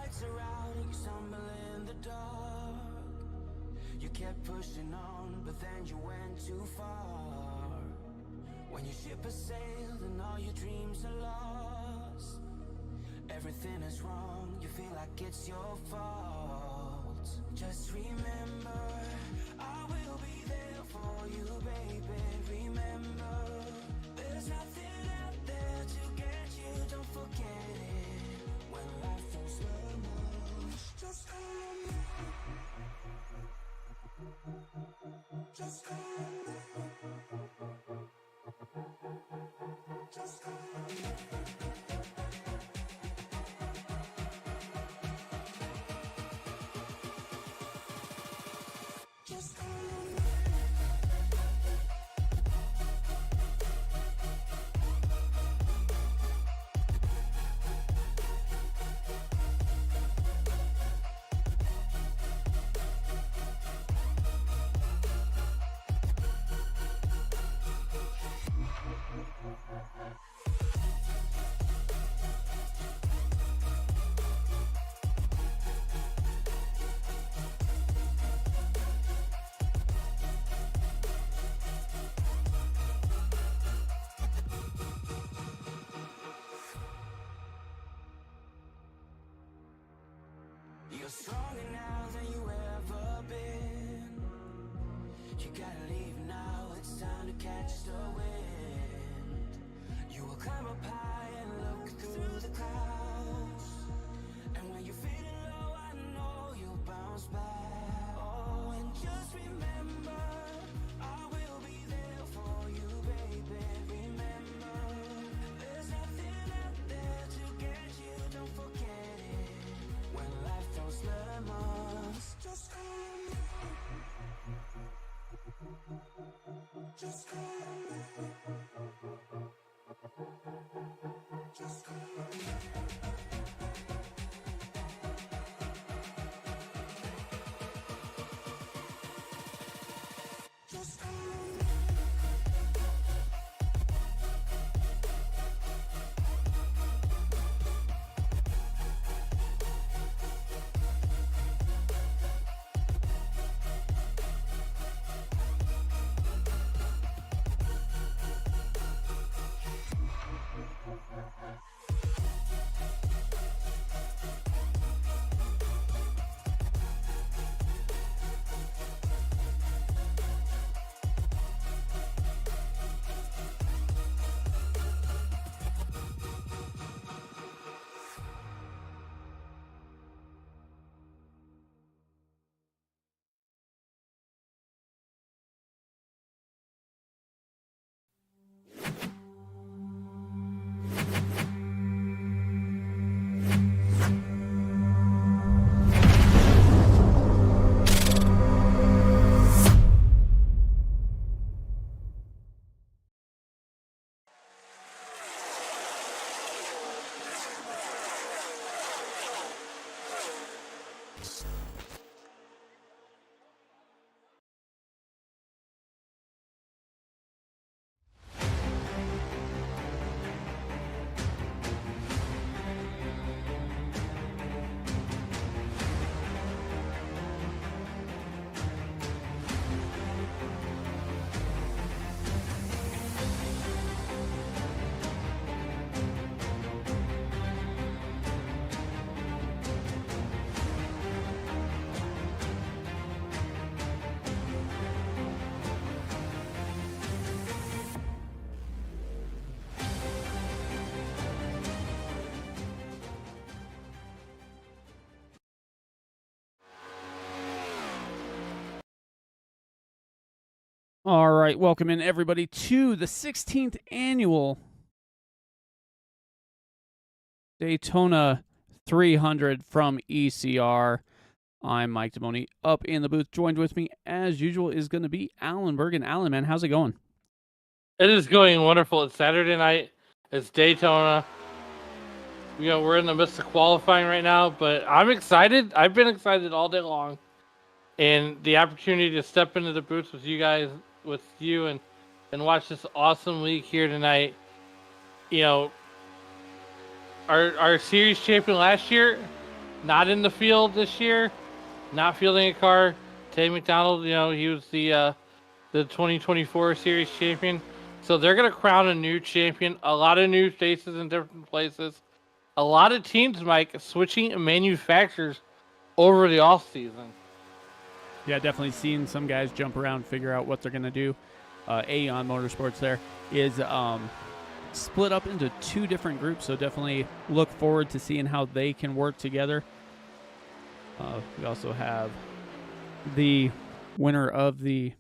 lights are out and you stumble in the dark. You kept pushing on, but then you went too far. When your ship has sailed and all your dreams are lost, everything is wrong, you feel like it's your fault. Just remember, I will be there for you, baby. Remember, there's nothing out there to get you, don't forget it. When life throws lemons, just call on me. Just call on me. Just call on me. Just call on me. You're stronger now than you ever been. You gotta leave now, it's time to catch the wind. You will climb up high and look through the clouds. And when you're feeling low, I know you'll bounce back. Oh, and just remember, I will be there for you, baby. Remember, there's nothing out there to get you, don't forget it. When life throws lemons, just call on me. Just call on me. Just call on me. Just call on me. All right, welcome in everybody to the 16th annual Daytona 300 from ECR. I'm Mike Demoni up in the booth. Joined with me, as usual, is going to be Alan Bergen. Alan, man, how's it going? It is going wonderful. It's Saturday night. It's Daytona. You know, we're in the midst of qualifying right now, but I'm excited. I've been excited all day long. And the opportunity to step into the booth with you guys, with you, and watch this awesome league here tonight. You know, our series champion last year not in the field this year, not fielding a car. Tay McDonald, he was the 2024 series champion. So they're going to crown a new champion. A lot of new faces in different places. A lot of teams, Mike, switching manufacturers over the off season. Yeah, definitely seeing some guys jump around, figure out what they're going to do. Aeon Motorsports there is split up into 2 different groups, so definitely look forward to seeing how they can work together. We also have the winner of the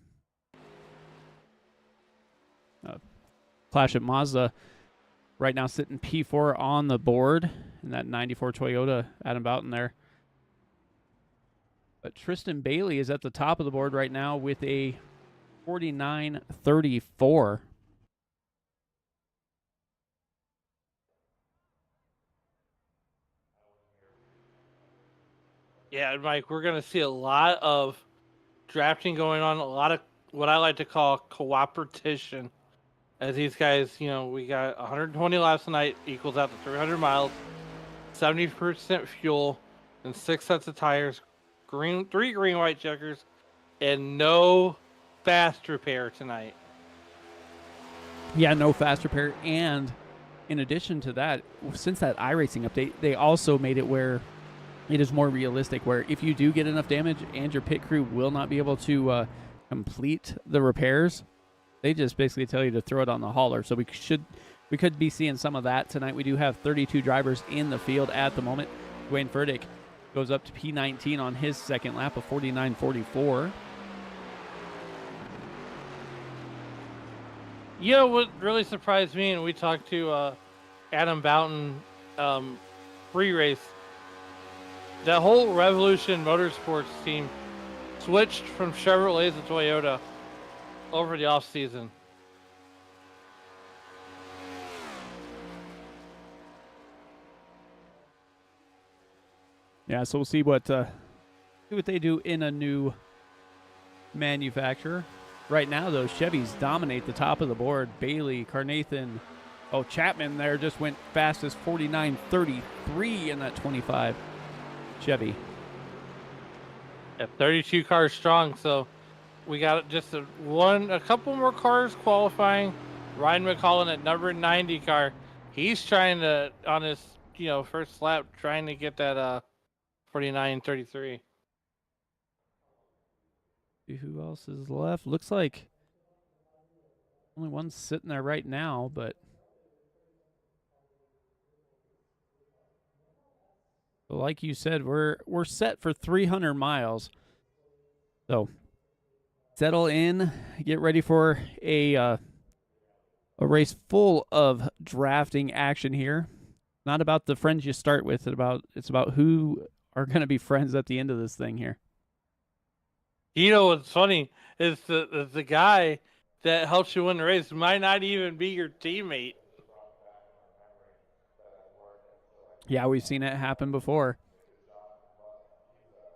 Clash at Mazda right now sitting P4 on the board in that 94 Toyota, Adam Boughton there. But Tristan Bailey is at the top of the board right now with a 49.34. Yeah, Mike, we're going to see a lot of drafting going on, a lot of what I like to call cooperation. As these guys, we got 120 laps tonight, equals out to 300 miles, 70% fuel, and 6 sets of tires, 3 green white checkers, and no fast repair tonight. Yeah, no fast repair. And in addition to that, since that iRacing update, they also made it where it is more realistic, where if you do get enough damage and your pit crew will not be able to complete the repairs, they just basically tell you to throw it on the hauler. So we could be seeing some of that tonight. We do have 32 drivers in the field at the moment. Dwayne Furtick goes up to P19 on his second lap of 49.44. What really surprised me, and we talked to Adam Boughton pre-race, that whole Revolution Motorsports team switched from Chevrolet to Toyota over the off-season. Yeah, so we'll see what they do in a new manufacturer. Right now, though, Chevys dominate the top of the board. Bailey, Carnathan, Chapman there just went fastest, 49.33 in that 25 Chevy. Yeah, 32 cars strong, so we got just a couple more cars qualifying. Ryan McCollum at number 90 car. He's trying to, on his first lap, trying to get that 49.33. See who else is left. Looks like only one's sitting there right now, but like you said, we're set for 300 miles. So settle in, get ready for a race full of drafting action here. Not about the friends you start with, it's about who are going to be friends at the end of this thing here. What's funny is the guy that helps you win the race might not even be your teammate. Yeah, we've seen it happen before.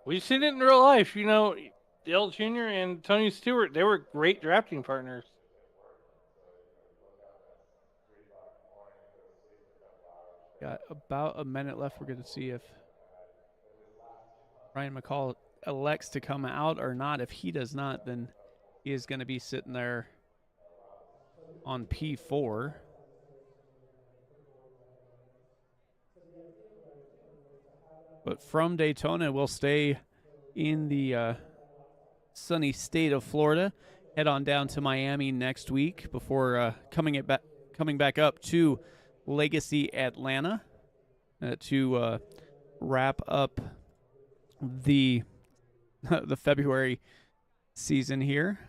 We've seen it in real life. Dale Jr. and Tony Stewart, they were great drafting partners. Got about a minute left. We're going to see if Ryan McCall elects to come out or not. If he does not, then he is going to be sitting there on P4. But from Daytona, we'll stay in the sunny state of Florida. Head on down to Miami next week before coming back up to Legacy Atlanta to wrap up the the February season here.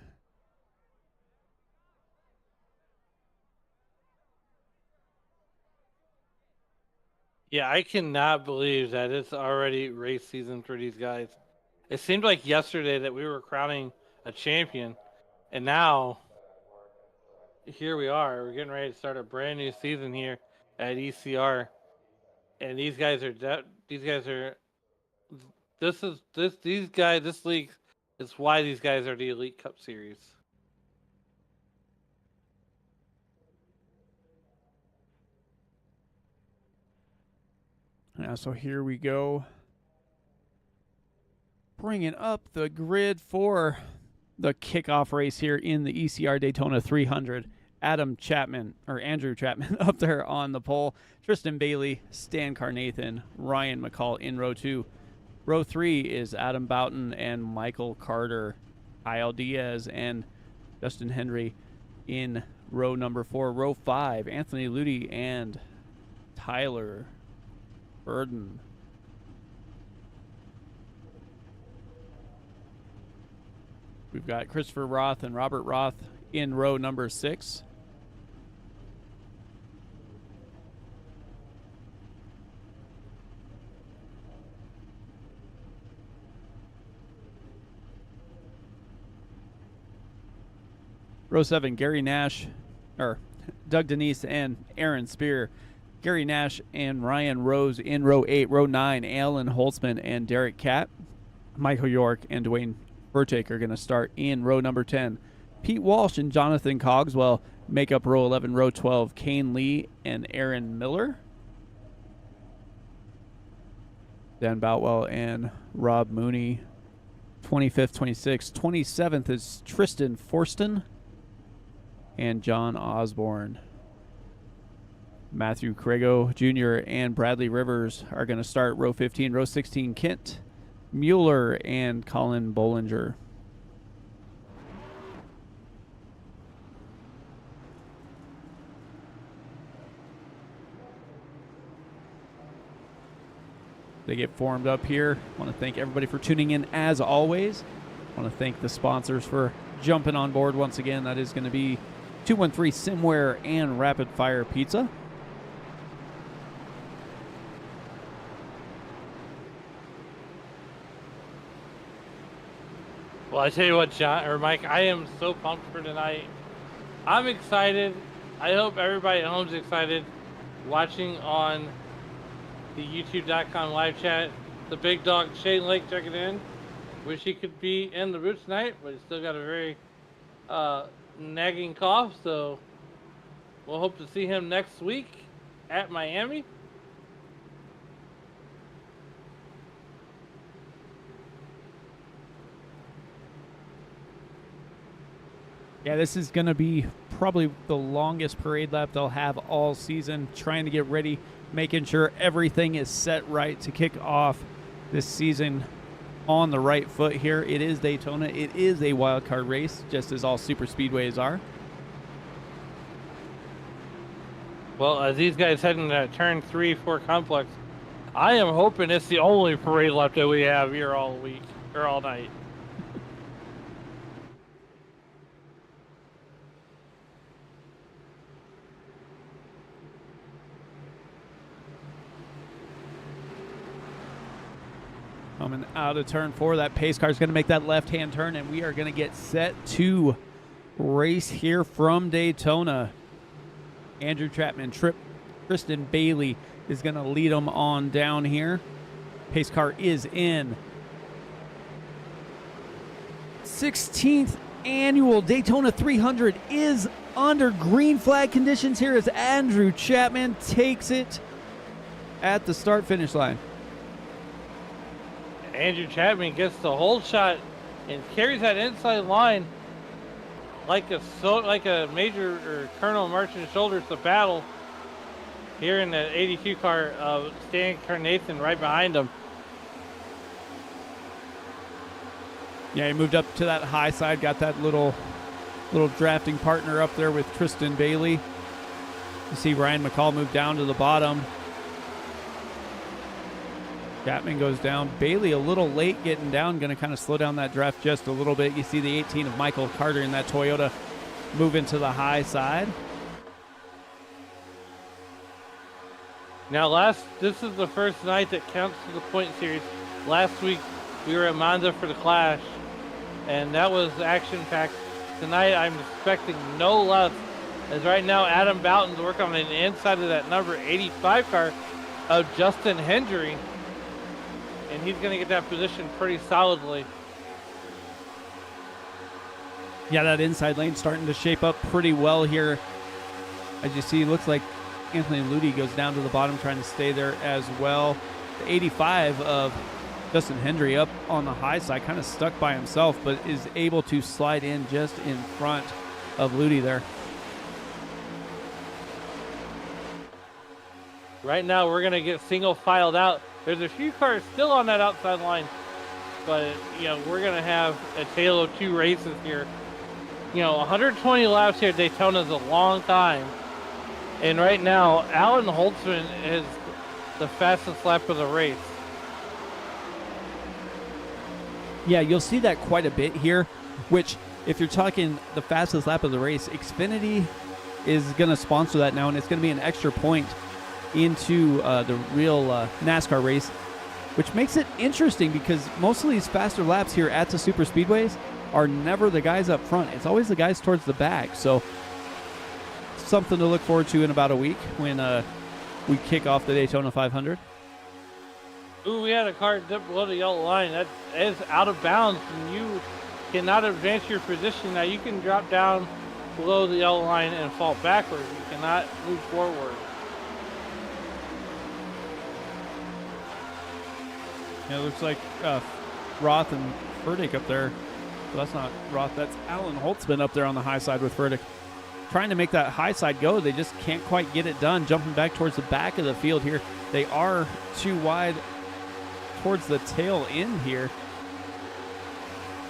Yeah, I cannot believe that it's already race season for these guys. It seemed like yesterday that we were crowning a champion, and now here we are. We're getting ready to start a brand new season here at ECR, and these league is why these guys are the Elite Cup Series. Yeah, so here we go. bringing up the grid for the kickoff race here in the ECR Daytona 300. Andrew Chapman up there on the pole. Tristan Bailey, Stan Carnathan, Ryan McCall in row 2. Row 3 is Adam Boughton and Michael Carter. Kyle Diaz and Justin Henry in row number 4. Row 5, Anthony Ludi and Tyler Burden. We've got Christopher Roth and Robert Roth in row number 6. Row 7, Gary Nash, or Doug Denise and Aaron Spear. Gary Nash and Ryan Rose in row 8. Row 9, Alan Holtzman and Derek Catt. Michael York and Dwayne Burchake are going to start in row number 10. Pete Walsh and Jonathan Cogswell make up row 11. Row 12, Kane Lee and Aaron Miller. Dan Boutwell and Rob Mooney. 25th, 26th. 27th is Tristan Forston and John Osborne. Matthew Crago Jr. and Bradley Rivers are going to start row 15. Row 16, Kent Mueller and Colin Bollinger. They get formed up here. I want to thank everybody for tuning in as always. I want to thank the sponsors for jumping on board once again. That is going to be 213 Simware and Rapid Fire Pizza. Well, I tell you what, John or Mike, I am so pumped for tonight. I'm excited. I hope everybody at home is excited. Watching on the YouTube.com live chat, the big dog Shane Lake checking in. Wish he could be in the booth tonight, but he's still got a very nagging cough, so we'll hope to see him next week at Miami. Yeah, this is going to be probably the longest parade lap they'll have all season, trying to get ready, making sure everything is set right to kick off this season on the right foot here. It is Daytona. It is a wild card race, just as all super speedways are. Well, as these guys head into turn 3 for complex, I am hoping it's the only parade lap that we have here all week or all night. Coming out of turn 4, that pace car is going to make that left-hand turn, and we are going to get set to race here from Daytona. Andrew Chapman, Tristan Bailey is going to lead them on down here. Pace car is in. 16th annual Daytona 300 is under green flag conditions here as Andrew Chapman takes it at the start-finish line. Andrew Chapman gets the hold shot and carries that inside line like a major or colonel marching shoulders to battle here in the 82 car of Stan Carnathan right behind him. Yeah, he moved up to that high side, got that little drafting partner up there with Tristan Bailey. You see Ryan McCall move down to the bottom. Chapman goes down. Bailey a little late getting down, going to kind of slow down that draft just a little bit. You see the 18 of Michael Carter in that Toyota move into the high side. Now this is the first night that counts to the point series. Last week we were at Monza for the Clash, and that was action-packed. Tonight I'm expecting no less, as right now Adam Boughton's working on the inside of that number 85 car of Justin Hendry. And he's going to get that position pretty solidly. Yeah, that inside lane starting to shape up pretty well here. As you see, it looks like Anthony Ludi goes down to the bottom trying to stay there as well. The 85 of Justin Hendry up on the high side, kind of stuck by himself, but is able to slide in just in front of Ludi there. Right now, we're going to get single filed out. There's a few cars still on that outside line, but, you know, we're going to have a tale of two races here. You know, 120 laps here at Daytona is a long time. And right now, Alan Holtzman is the fastest lap of the race. Yeah, you'll see that quite a bit here, which, if you're talking the fastest lap of the race, Xfinity is going to sponsor that now, and it's going to be an extra point into the real NASCAR race, which makes it interesting because most of these faster laps here at the super speedways are never the guys up front. It's always the guys towards the back. So something to look forward to in about a week when we kick off the Daytona 500. Ooh, we had a car dip below the yellow line. That is out of bounds, and you cannot advance your position. Now you can drop down below the yellow line and fall backwards. You cannot move forward. Yeah, it looks like Roth and Furtick up there. Well, that's not Roth. That's Alan Holtzman up there on the high side with Furtick. Trying to make that high side go. They just can't quite get it done. Jumping back towards the back of the field here. They are too wide towards the tail end here.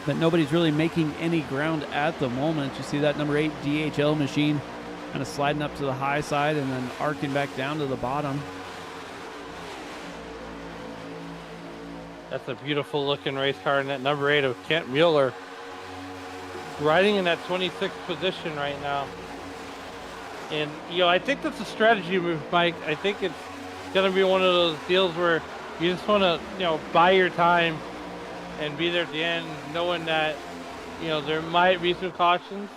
But nobody's really making any ground at the moment. You see that number 8 DHL machine kind of sliding up to the high side and then arcing back down to the bottom. That's a beautiful looking race car, and that number 8 of Kent Mueller riding in that 26th position right now. And, you know, I think that's a strategy move, Mike. I think it's going to be one of those deals where you just want to, you know, buy your time and be there at the end, knowing that, you know, there might be some cautions,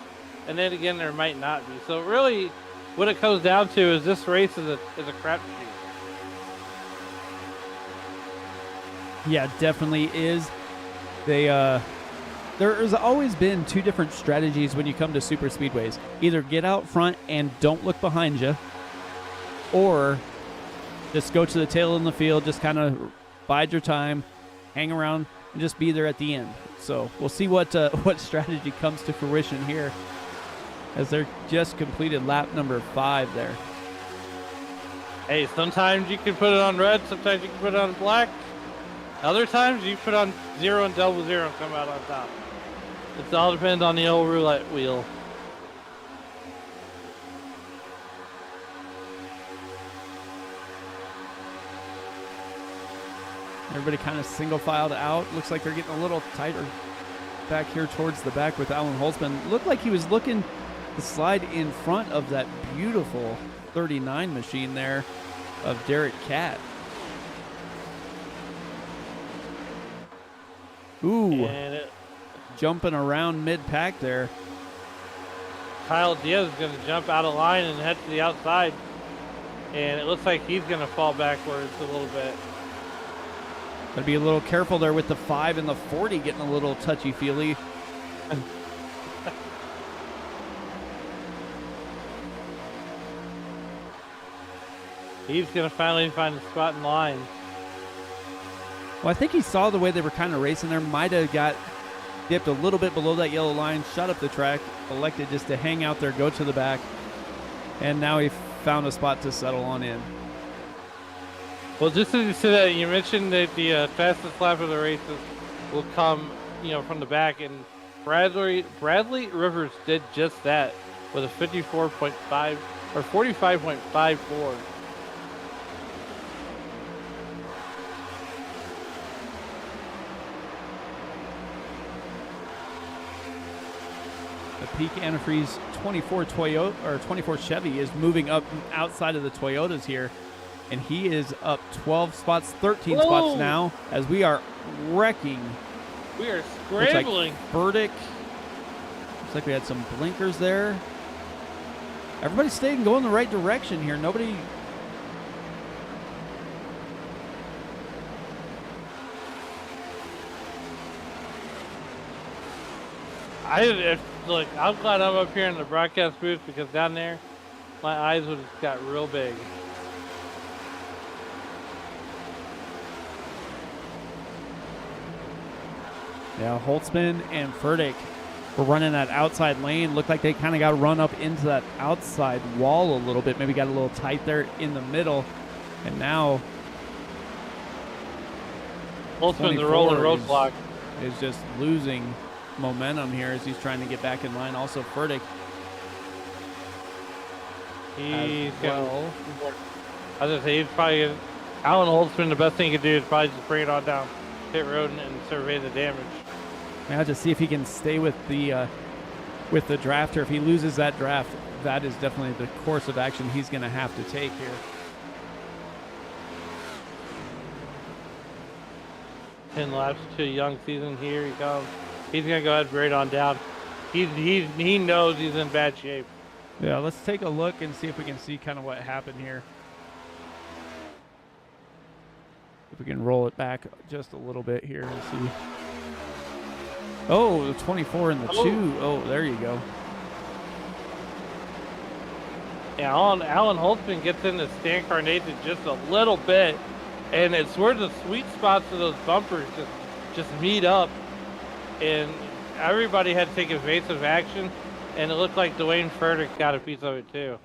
and then again, there might not be. So really, what it comes down to is this race is a crapshoot. Yeah, definitely is. There's always been two different strategies when you come to super speedways. Either get out front and don't look behind you, or just go to the tail of the field, just kind of bide your time, hang around, and just be there at the end. So we'll see what strategy comes to fruition here, as they're just completed lap number 5 there. Hey, sometimes you can put it on red, sometimes you can put it on black. Other times you put on 0 and 00 and come out on top. It all depends on the old roulette wheel. Everybody kind of single filed out. Looks like they're getting a little tighter back here towards the back with Alan Holtzman. Looked like he was looking to slide in front of that beautiful 39 machine there of Derek Catt. Ooh, jumping around mid-pack there. Kyle Diaz is going to jump out of line and head to the outside. And it looks like he's going to fall backwards a little bit. Got to be a little careful there with the 5 and the 40 getting a little touchy-feely. He's going to finally find a spot in line. Well, I think he saw the way they were kind of racing there. Might have got dipped a little bit below that yellow line, shut up the track, elected just to hang out there, go to the back, and now he found a spot to settle on in. Well, just as you said that, you mentioned that the fastest lap of the races will come, you know, from the back, and Bradley Rivers did just that with a 54.5 or 45.54. The Peak Antifreeze 24 Chevy is moving up outside of the Toyotas here, and he is up 12 spots, 13 spots now, as we are wrecking. We are scrambling. Burdick. Looks like we had some blinkers there. Everybody's staying going the right direction here. Nobody. Look, I'm glad I'm up here in the broadcast booth, because down there, my eyes would have got real big. Yeah, Holtzman and Furtick were running that outside lane. Looked like they kind of got run up into that outside wall a little bit. Maybe got a little tight there in the middle. And now Holtzman's a rolling roadblock. Is just losing momentum here as he's trying to get back in line. Also, Furtick. He's well. I was gonna say he's probably Alan Holtzman. The best thing he could do is probably just bring it on down pit road and survey the damage. Now just see if he can stay with the drafter. If he loses that draft, that is definitely the course of action he's going to have to take here. Ten laps to a young season. Here he comes. He's gonna go ahead and bring it on down. He knows he's in bad shape. Yeah, let's take a look and see if we can see kind of what happened here. If we can roll it back just a little bit here and see. Oh, the 24 and the 2. Oh, there you go. Yeah, Alan Holtzman gets into Stan Carnathan just a little bit, and it's where the sweet spots of those bumpers just meet up, and everybody had to take evasive action, and it looked like Dwayne Furtick got a piece of it too.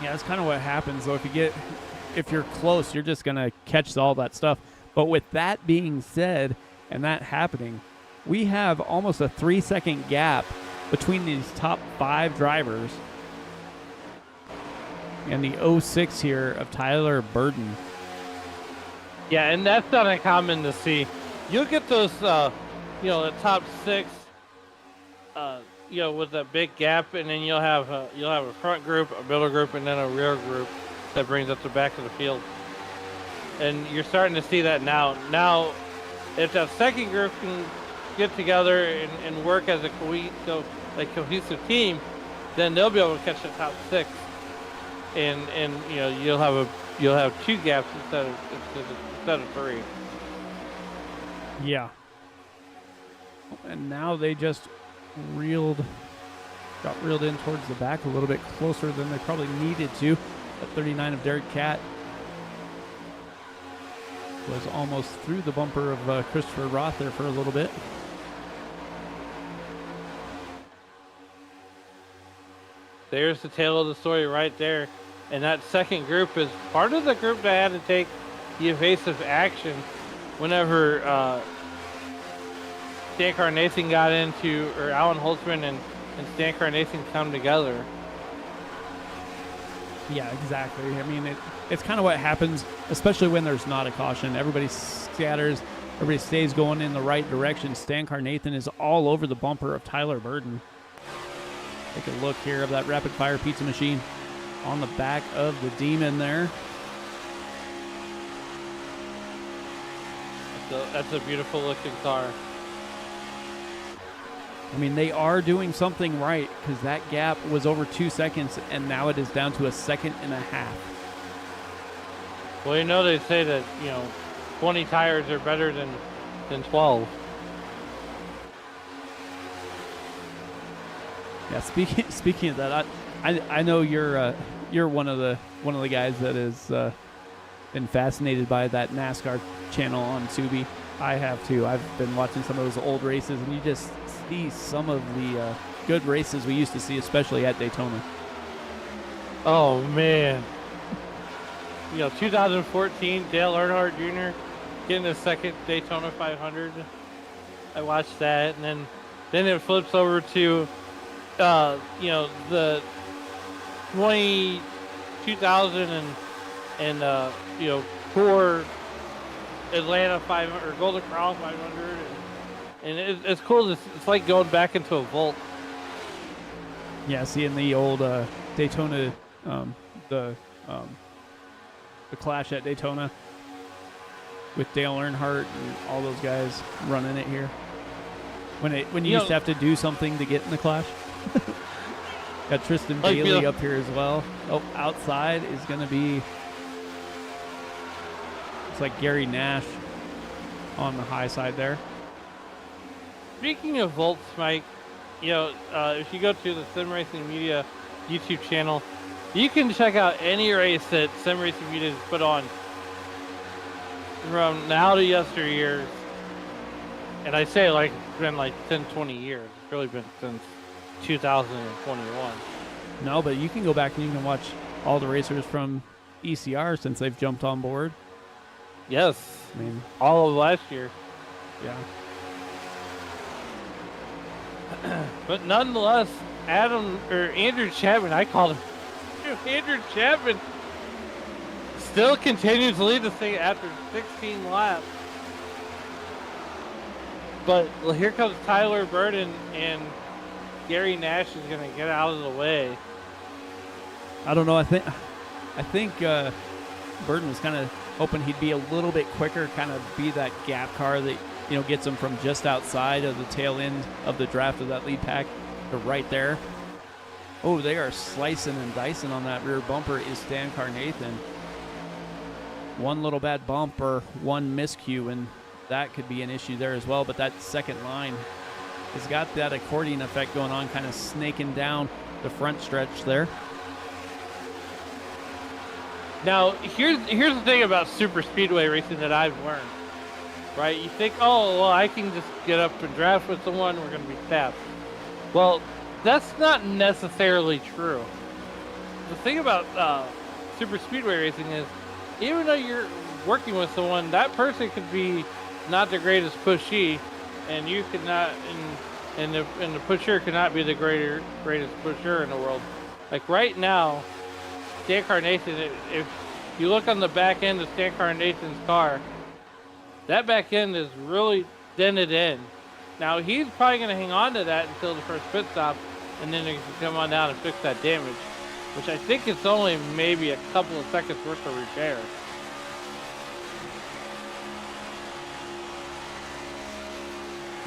Yeah, that's kind of what happens though. If you're close, you're just gonna catch all that stuff. But with that being said, and that happening, we have almost a 3-second gap between these top 5 drivers and the 06 here of Tyler Burden. Yeah, and that's not uncommon to see. You'll get those, the top 6, with a big gap, and then you'll have a front group, a middle group, and then a rear group that brings up the back of the field. And you're starting to see that now. Now, if that second group can get together and work as a cohesive team, then they'll be able to catch the top 6, and you'll have 2 gaps instead of 3. Yeah. And now they just got reeled in towards the back a little bit closer than they probably needed to. At 39 of Derek Catt was almost through the bumper of Christopher Roth there for a little bit. There's the tale of the story right there. And that second group is part of the group that had to take the evasive action whenever Stan Carnathan got into, or Alan Holtzman and Stan Carnathan come together. Yeah, exactly. I mean, it's kind of what happens, especially when there's not a caution. Everybody scatters. Everybody stays going in the right direction. Stan Carnathan is all over the bumper of Tyler Burden. Take a look here of that rapid fire pizza machine on the back of the Demon there. That's a beautiful looking car. I mean, they are doing something right because that gap was over 2 seconds, and now it is down to 1.5 seconds. Well, they say that 20 tires are better than 12. Yeah, speaking of that, I know you're one of the guys that has been fascinated by that NASCAR channel on Tubi. I have too. I've been watching some of those old races, and you just see some of the good races we used to see, especially at Daytona. Oh man, 2014, Dale Earnhardt Jr. getting his second Daytona 500. I watched that, and then it flips over to the 2000 and poor Atlanta 500 or Golden Corral 500, and it's cool. It's like going back into a vault. Yeah, seeing the old Daytona, the clash at Daytona with Dale Earnhardt and all those guys running it here. When you used to have to do something to get in the clash. Got Tristan Bailey up here as well. Oh, outside is going to be, looks like Gary Nash on the high side there. Speaking of vaults, Mike, if you go to the Sim Racing Media YouTube channel, you can check out any race that Sim Racing Media has put on. from now to yesteryears, and I say like it's been like 10, 20 years. It's really been since 2021. No, but you can go back and you can watch all the racers from ECR since they've jumped on board. Yes, I mean, all of last year. yeah. But nonetheless, Andrew Chapman, I called him Andrew Chapman, still continues to lead the thing after 16 laps. But here comes Tyler Burden, and Gary Nash is going to get out of the way. I don't know. I think Burden was kind of hoping he'd be a little bit quicker, kind of be that gap car that gets him from just outside of the tail end of the draft of that lead pack to right there. Oh, they are slicing and dicing on that rear bumper is Stan Carnathan. One little bad bump or one miscue, and that could be an issue there as well. But that second line has got that accordion effect going on, kind of snaking down the front stretch there. Now, here's the thing about super speedway racing that I've learned, right? You think, oh, well, I can just get up and draft with someone, we're going to be fast. Well, that's not necessarily true. The thing about super speedway racing is, even though you're working with someone, that person could be not the greatest pushy, and you could not, and the pusher could not be the greatest pusher in the world. Like right now, Stan Carnathan, if you look on the back end of Stan Carnathan's car, that back end is really dented in. Now he's probably going to hang on to that until the first pit stop, and then he can come on down and fix that damage, which I think it's only maybe a couple of seconds worth of repair.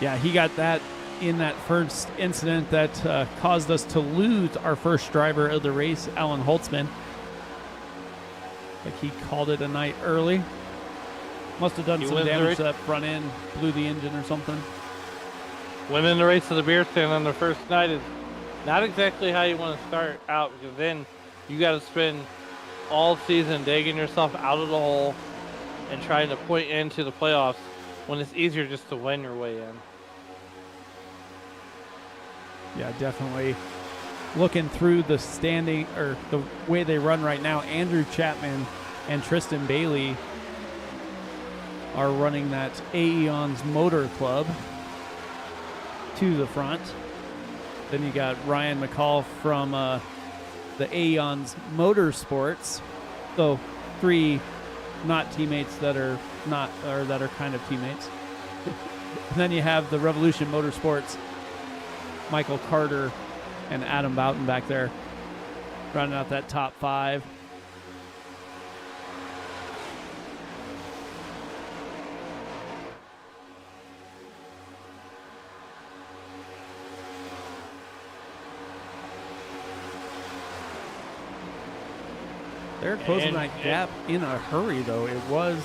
Yeah, he got that in that first incident that caused us to lose our first driver of the race, Alan Holtzman. Like he called it a night early. Must have done some damage to that front end, blew the engine or something. Winning the race to the beer stand on the first night is not exactly how you want to start out, because then you got to spend all season digging yourself out of the hole and trying to point into the playoffs when it's easier just to win your way in. Yeah, definitely. Looking through the standing or the way they run right now, Andrew Chapman and Tristan Bailey are running that Aeon's Motor Club to the front. Then you got Ryan McCall from the Aeon's Motorsports. So 3 not teammates that are not, or that are kind of teammates. And then you have the Revolution Motorsports, Michael Carter and Adam Boughton back there, rounding out that top 5. They're closing that gap in a hurry, though. It was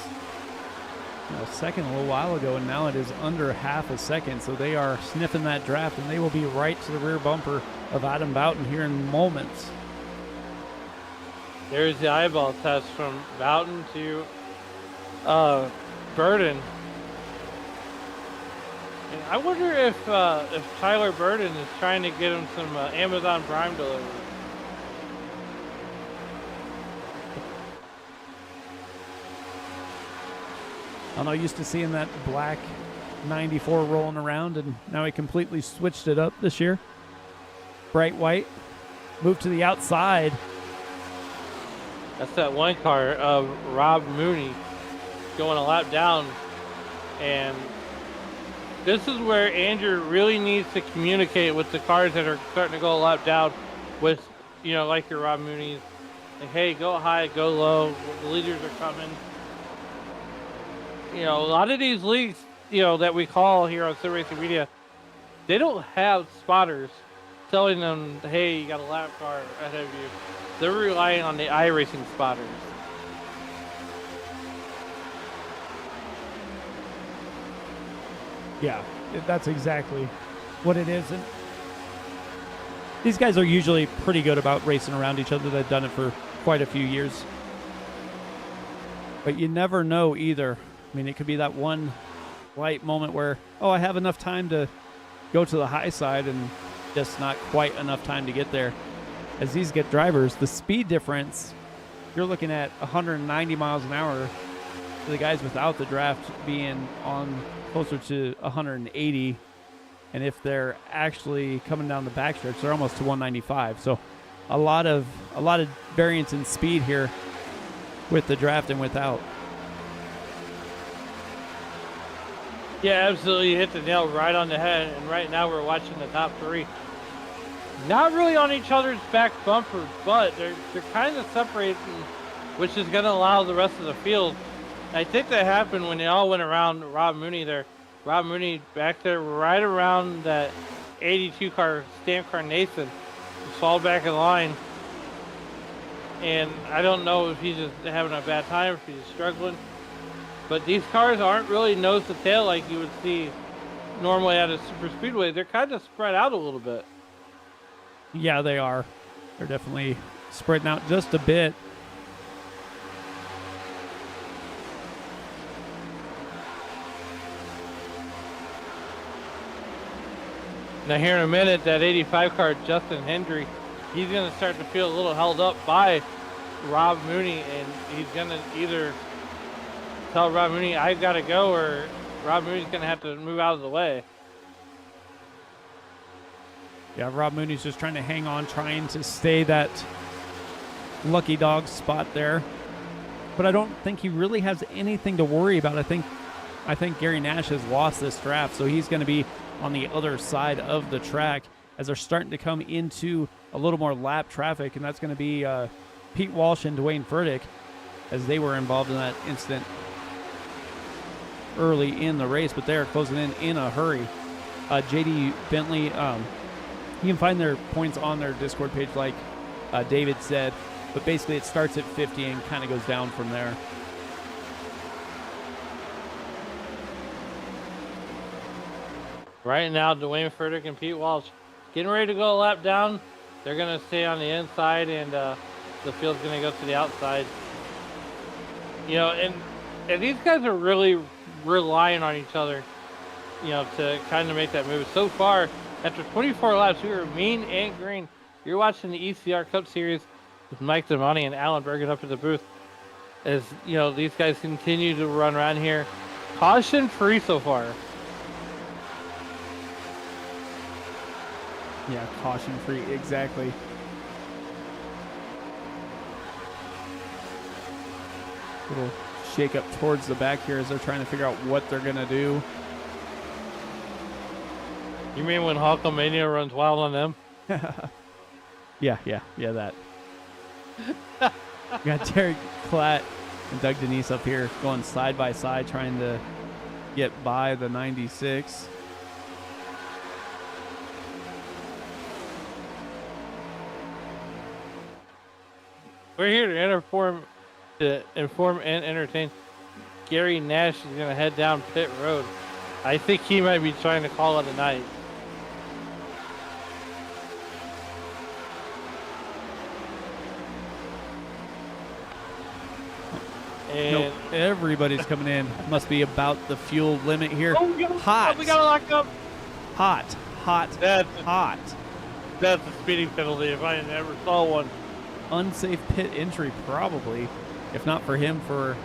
a second a little while ago, and now it is under half a second. So they are sniffing that draft, and they will be right to the rear bumper of Adam Boughton here in moments. There's the eyeball test from Boughton to Burden. And I wonder if Tyler Burden is trying to get him some Amazon Prime delivery. I'm not used to seeing that black 94 rolling around, and now he completely switched it up this year. Bright white. Moved to the outside. That's that one car of Rob Mooney going a lap down. And this is where Andrew really needs to communicate with the cars that are starting to go a lap down with, like your Rob Mooney's. Like, hey, go high, go low. The leaders are coming. A lot of these leagues, that we call here on Sim Racing Media, they don't have spotters telling them, hey, you got a lap car ahead of you. They're relying on the iRacing spotters. Yeah, that's exactly what it is. And these guys are usually pretty good about racing around each other. They've done it for quite a few years. But you never know either mean, it could be that one light moment where, oh, I have enough time to go to the high side and just not quite enough time to get there. As these get drivers, the speed difference, you're looking at 190 miles an hour. The guys without the draft being on closer to 180. And if they're actually coming down the backstretch, they're almost to 195. So a lot of variance in speed here with the draft and without. Yeah, absolutely. You hit the nail right on the head. And right now we're watching the top three. Not really on each other's back bumpers, but they're kind of separating, which is going to allow the rest of the field. I think that happened when they all went around Rob Mooney there. Rob Mooney back there right around that 82 car, Stan car Nathan. Just fall back in line. And I don't know if he's just having a bad time, if he's struggling. But these cars aren't really nose to tail like you would see normally at a super speedway. They're kind of spread out a little bit. Yeah, they are. They're definitely spreading out just a bit. Now here in a minute, that 85 car, Justin Hendry, he's going to start to feel a little held up by Rob Mooney, and he's going to either tell Rob Mooney, I've got to go, or Rob Mooney's going to have to move out of the way. Yeah, Rob Mooney's just trying to hang on, trying to stay that lucky dog spot there. But I don't think he really has anything to worry about. I think Gary Nash has lost this draft, so he's going to be on the other side of the track as they're starting to come into a little more lap traffic, and that's going to be Pete Walsh and Dwayne Furtick as they were involved in that incident early in the race, but they're closing in a hurry. JD Bentley, you can find their points on their Discord page like David said, but basically it starts at 50 and kind of goes down from there. Right now, Dwayne Furtick and Pete Walsh getting ready to go a lap down. They're going to stay on the inside, and the field's going to go to the outside. You know, and these guys are really relying on each other, you know, to kind of make that move. So far, after 24 laps, we are mean and green. You're watching the ECR Cup Series with Mike Damani and Alan Bergen up at the booth. As, you know, these guys continue to run around here. Caution free so far. Yeah, caution free, exactly. Little shake up towards the back here as they're trying to figure out what they're going to do. You mean when Hulkamania runs wild on them? Yeah, that. You got Derek Klatt and Doug Denise up here going side by side trying to get by the 96. We're here to inform and entertain. Gary Nash is going to head down pit road. I think he might be trying to call it a night. And nope, everybody's coming in. Must be about the fuel limit here. Oh, we got to lock up. Hot. That's hot. That's a speeding penalty if I ever saw one. Unsafe pit entry, probably. If not for him, for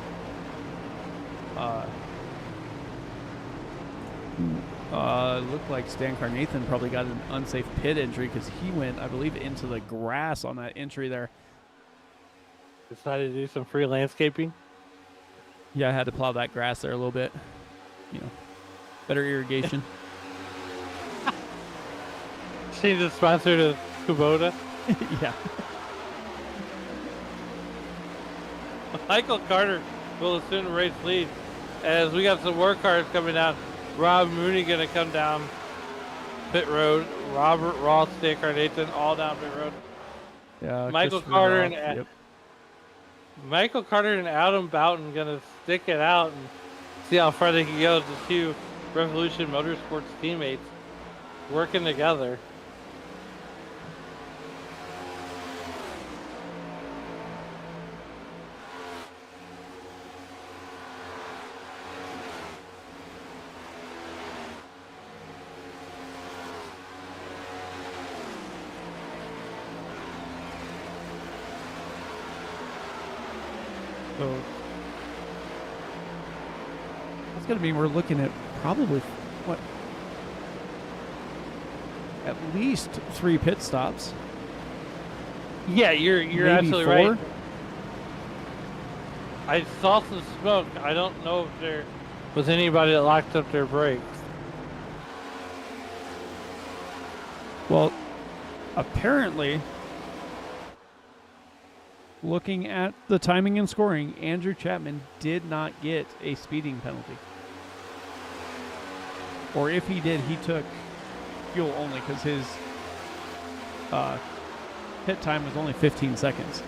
looked like Stan Carnathan probably got an unsafe pit entry because he went, I believe, into the grass on that entry there. Decided to do some free landscaping. Yeah, I had to plow that grass there a little bit. You know, better irrigation. Change the sponsor to Kubota. Yeah. Michael Carter will assume the race lead as we got some work cars coming down. Rob Mooney going to come down pit road. Robert Ross, Stan Carnathan, all down pit road. Yeah. Michael Carter and Adam Boughton going to stick it out and see how far they can go. The two Revolution Motorsports teammates working together. So that's going to mean we're looking at probably, what, at least 3 pit stops. Yeah, you're Maybe absolutely 4. right. I saw some smoke. I don't know if there was anybody that locked up their brakes. Well, apparently, looking at the timing and scoring, Andrew Chapman did not get a speeding penalty. Or if he did, he took fuel only because his pit time was only 15 seconds.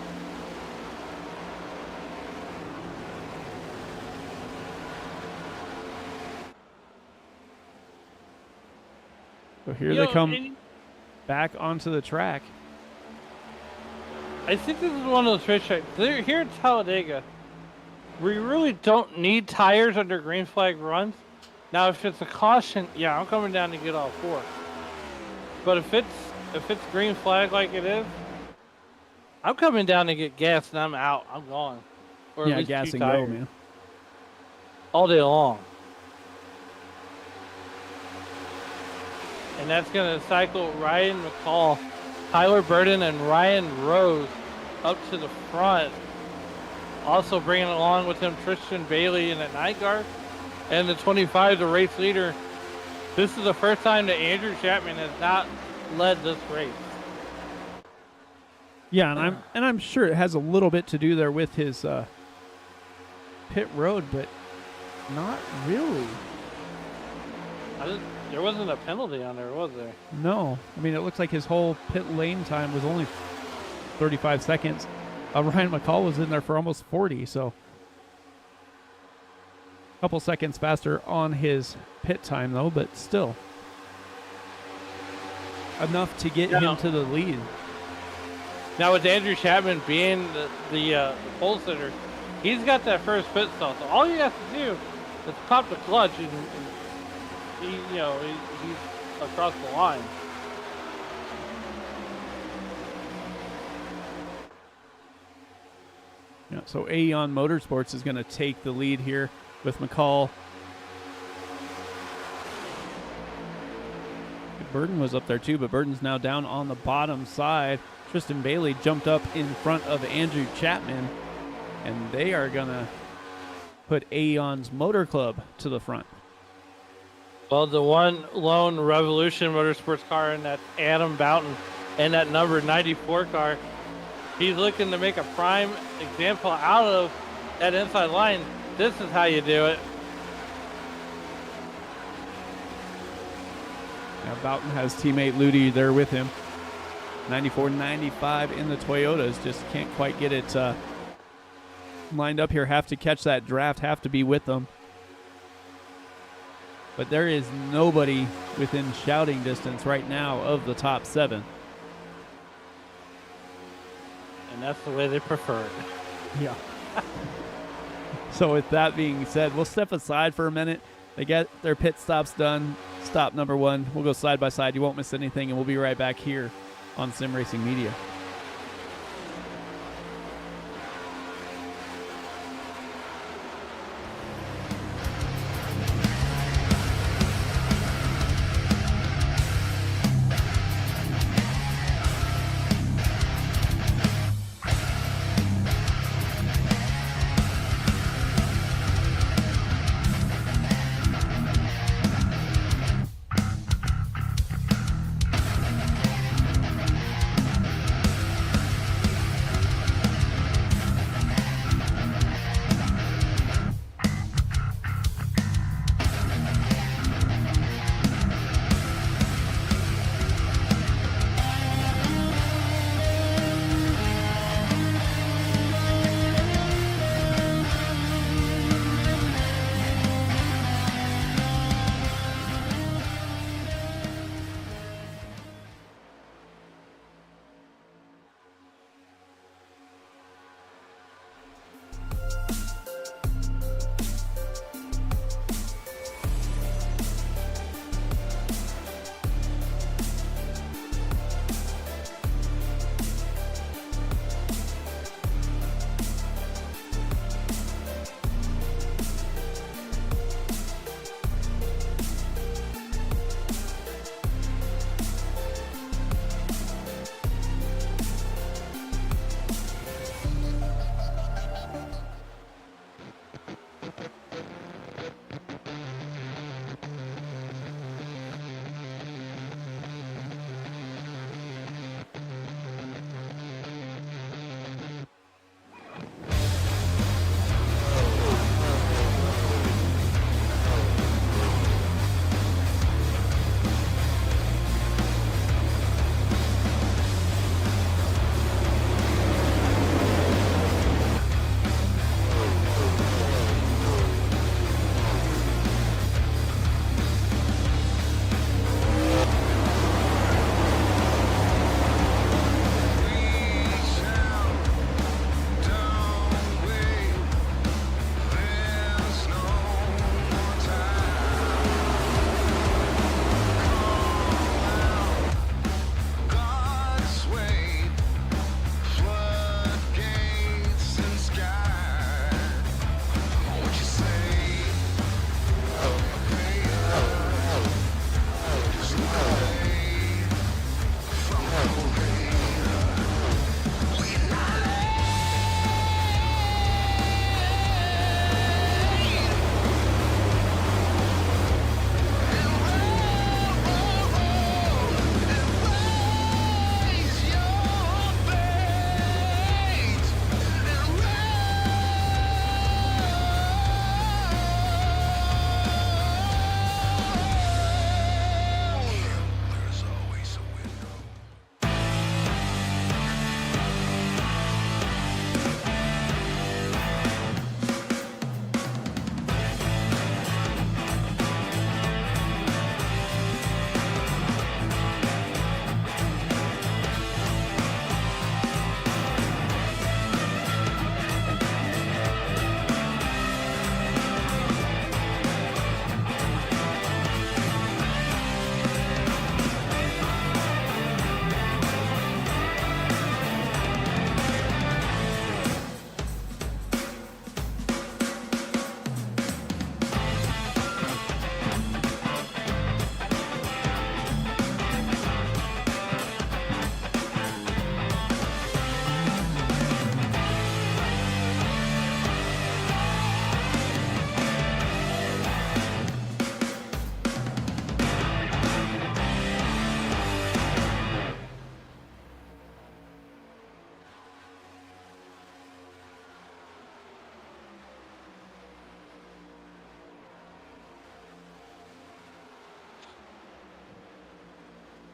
So here they come back onto the track. I think this is one of those racetracks. Here in Talladega, we really don't need tires under green flag runs. Now, if it's a caution, yeah, I'm coming down to get all 4. But if it's green flag like it is, I'm coming down to get gas and I'm out. I'm gone. Or Yeah, at least gas 2 and go, tires. man. All day long. And that's going to cycle Ryan McCall, Tyler Burden, and Ryan Rose up to the front. Also bringing along with him Tristan Bailey in the night guard. And the 25, the race leader. This is the first time that Andrew Chapman has not led this race. Yeah, and I'm sure it has a little bit to do there with his pit road, but not really. There wasn't a penalty on there, was there? No. I mean, it looks like his whole pit lane time was only 35 seconds. Ryan McCall was in there for almost 40, so a couple seconds faster on his pit time, though, but still enough to get him to the lead. Now, with Andrew Chapman being the pole sitter, he's got that first pit stop. So all you have to do is pop the clutch and he's across the line. Yeah, so Aeon Motorsports is going to take the lead here with McCall. Burden was up there too, but Burden's now down on the bottom side. Tristan Bailey jumped up in front of Andrew Chapman, and they are going to put Aeon's Motor Club to the front. Well, the one lone Revolution Motorsports car, and that's Adam Boughton, and that number 94 car. He's looking to make a prime example out of that inside line. This is how you do it. Now Boughton has teammate Ludi there with him. 94-95 in the Toyotas. Just can't quite get it lined up here. Have to catch that draft. Have to be with them. But there is nobody within shouting distance right now of the top 7. And that's the way they prefer it. Yeah. So with that being said, we'll step aside for a minute. They get their pit stops done. Stop number 1. We'll go side by side. You won't miss anything, and we'll be right back here on Sim Racing Media.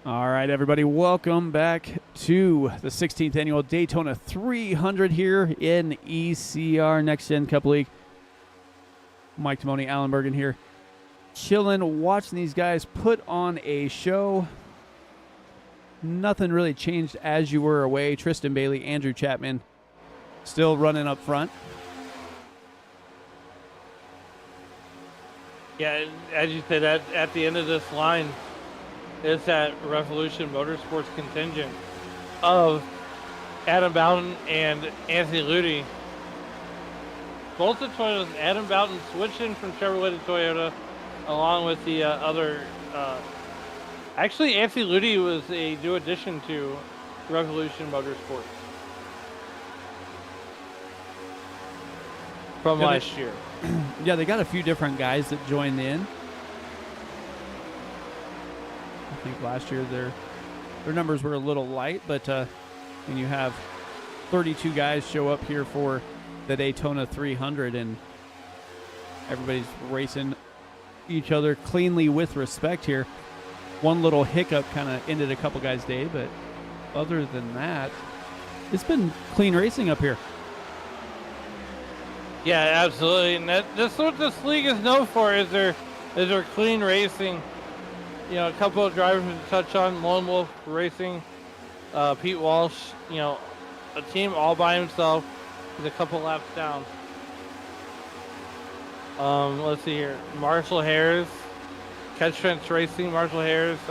All right, everybody, welcome back to the 16th annual Daytona 300 here in ECR NextGen Cup League. Mike Timoni, Alan Bergen here, chilling, watching these guys put on a show. Nothing really changed as you were away. Tristan Bailey, Andrew Chapman, still running up front. Yeah, as you said, at the end of this line is that Revolution Motorsports contingent of Adam Bowden and Anthony Ludi. Both the Toyotas, Adam Bowden switching from Chevrolet to Toyota, along with the other. Actually, Anthony Ludi was a new addition to Revolution Motorsports from last year. Yeah, they got a few different guys that joined in. I think last year their numbers were a little light, but when you have 32 guys show up here for the Daytona 300 and everybody's racing each other cleanly with respect here. One little hiccup kind of ended a couple guys' day, but other than that, it's been clean racing up here. Yeah, absolutely, and that's what this league is known for. Is their clean racing. You know, a couple of drivers to touch on. Lone Wolf Racing, Pete Walsh. You know, a team all by himself. He's a couple laps down. Let's see here. Marshall Harris, Catch Fence Racing. Marshall Harris,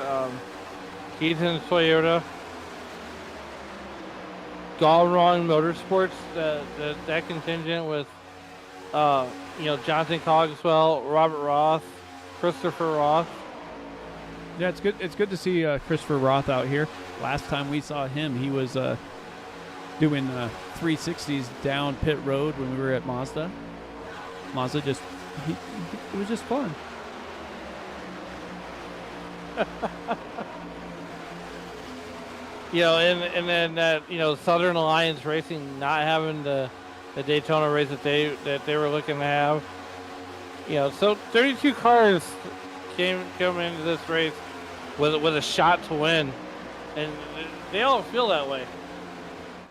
Keaton Toyota. Gallron Motorsports. That contingent with. You know, Jonathan Cogswell, Robert Roth, Christopher Roth. Yeah, it's good. It's good to see Christopher Roth out here. Last time we saw him, he was doing 360s down pit road when we were at Mazda. Mazda just, it was just fun. You know, and then that, you know, Southern Alliance Racing not having the Daytona race that they were looking to have. You know, so 32 cars came into this race with a shot to win, and they all feel that way.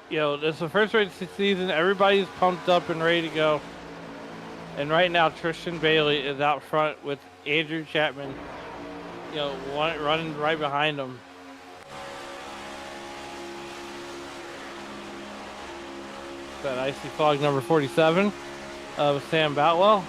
You know, this is the first race of the season. Everybody's pumped up and ready to go. And right now, Tristan Bailey is out front with Andrew Chapman. You know, running right behind him. That icy fog number 47 of Sam Boutwell.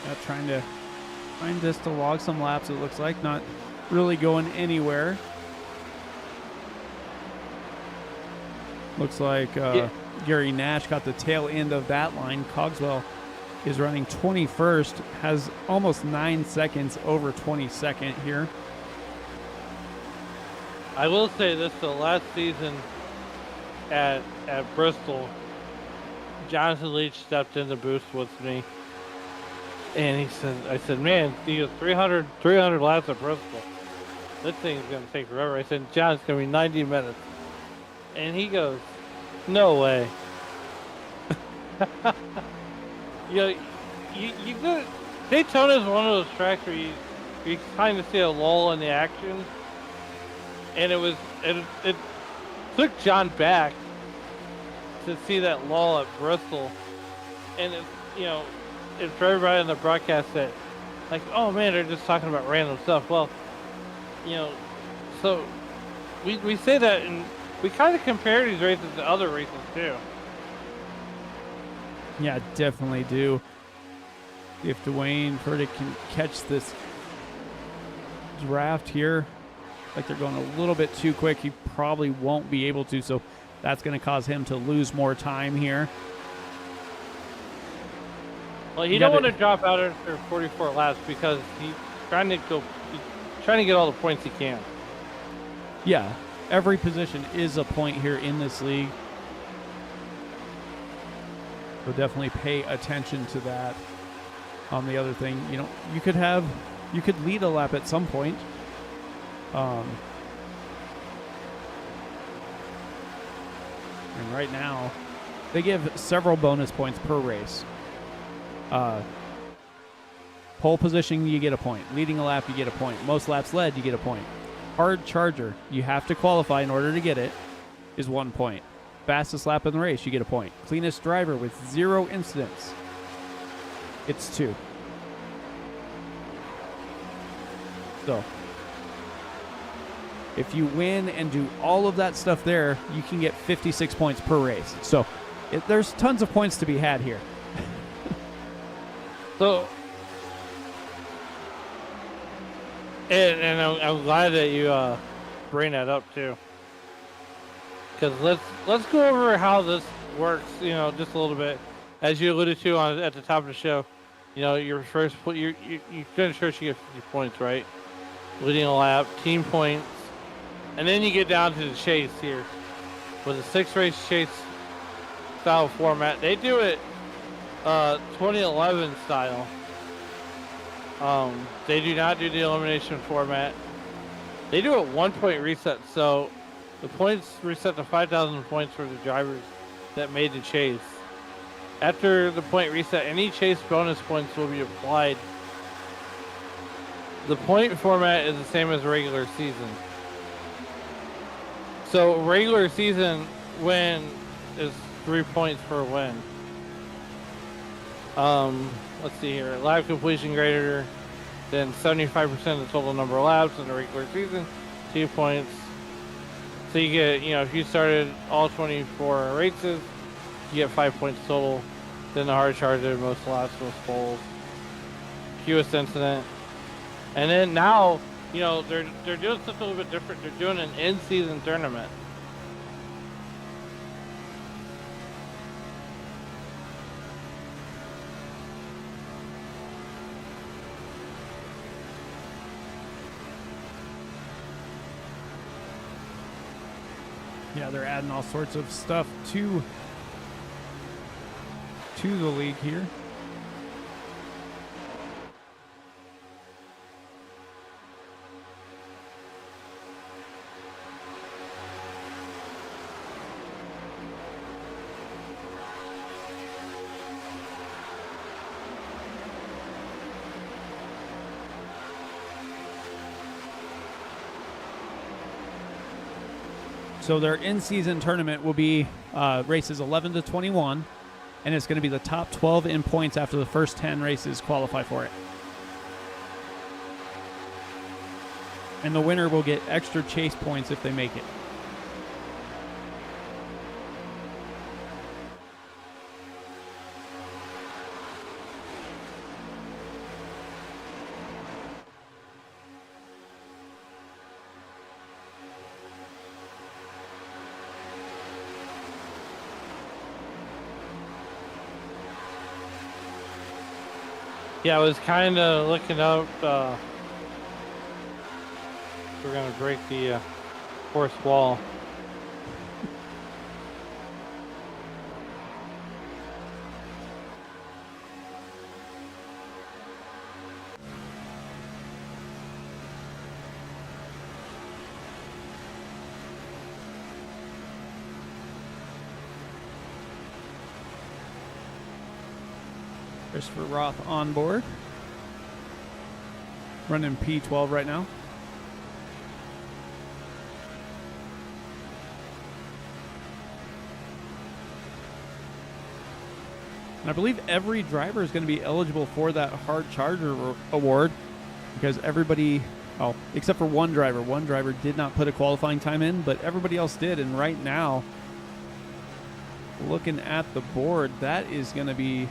Yeah, trying just to log some laps. It looks like not really going anywhere. Looks like Gary Nash got the tail end of that line. Cogswell is running 21st, has almost 9 seconds over 22nd here. I will say this, the last season at Bristol, Jonathan Leach stepped in the booth with me, and I said, man, he goes 300 laps at Bristol. This thing's going to take forever. I said, John, it's going to be 90 minutes. And he goes, no way. You know, you go, Daytona is one of those tracks where you kind of see a lull in the action, and it took John back to see that lull at Bristol, and it's for everybody in the broadcast that, like, oh man, they're just talking about random stuff. Well, you know, so we say that, and we kind of compare these races to other races too. Yeah, definitely do. If Dwayne Furtick can catch this draft here, like they're going a little bit too quick, he probably won't be able to, so that's going to cause him to lose more time here. Well, he don't want to drop out after 44 laps because he's trying to get all the points he can. Yeah, every position is a point here in this league. So definitely pay attention to that. The other thing, you know, you could lead a lap at some point. And right now, They give several bonus points per race. Pole position, you get a point. Leading a lap, you get a point. Most laps led, you get a point. Hard charger, you have to qualify in order to get it, is 1 point. Fastest lap in the race, you get a point. Cleanest driver with 0 incidents, it's 2. So, if you win and do all of that stuff there, you can get 56 points per race. So, there's tons of points to be had here. So, and I'm glad that you bring that up too, because let's go over how this works. You know, just a little bit, as you alluded to at the top of the show. You know, your first you finish first, you get 50 points, right? Leading a lap, team points, and then you get down to the chase here, with a 6-race chase style format. They do it 2011 style. They do not do the elimination format. They do a 1-point reset, so the points reset to 5,000 points for the drivers that made the chase. After the point reset, any chase bonus points will be applied. The point format is the same as regular season. So regular season win is 3 points per win. Let's see here. Lap completion greater than 75% of the total number of laps in the regular season, 2 points. So you get, you know, if you started all 24 races, you get 5 points total. Then the hard charger, most laps, most poles, fewest incident. And then now, you know, they're doing something a little bit different. They're doing an in-season tournament. Yeah, they're adding all sorts of stuff to the league here. So their in-season tournament will be races 11 to 21, and it's going to be the top 12 in points after the first 10 races qualify for it. And the winner will get extra chase points if they make it. Yeah, I was kind of looking up. We're gonna break the fourth wall. Christopher Roth on board. Running P12 right now. And I believe every driver is going to be eligible for that hard charger award because everybody, oh, except for one driver. One driver did not put a qualifying time in, but everybody else did. And right now, looking at the board, that is going to be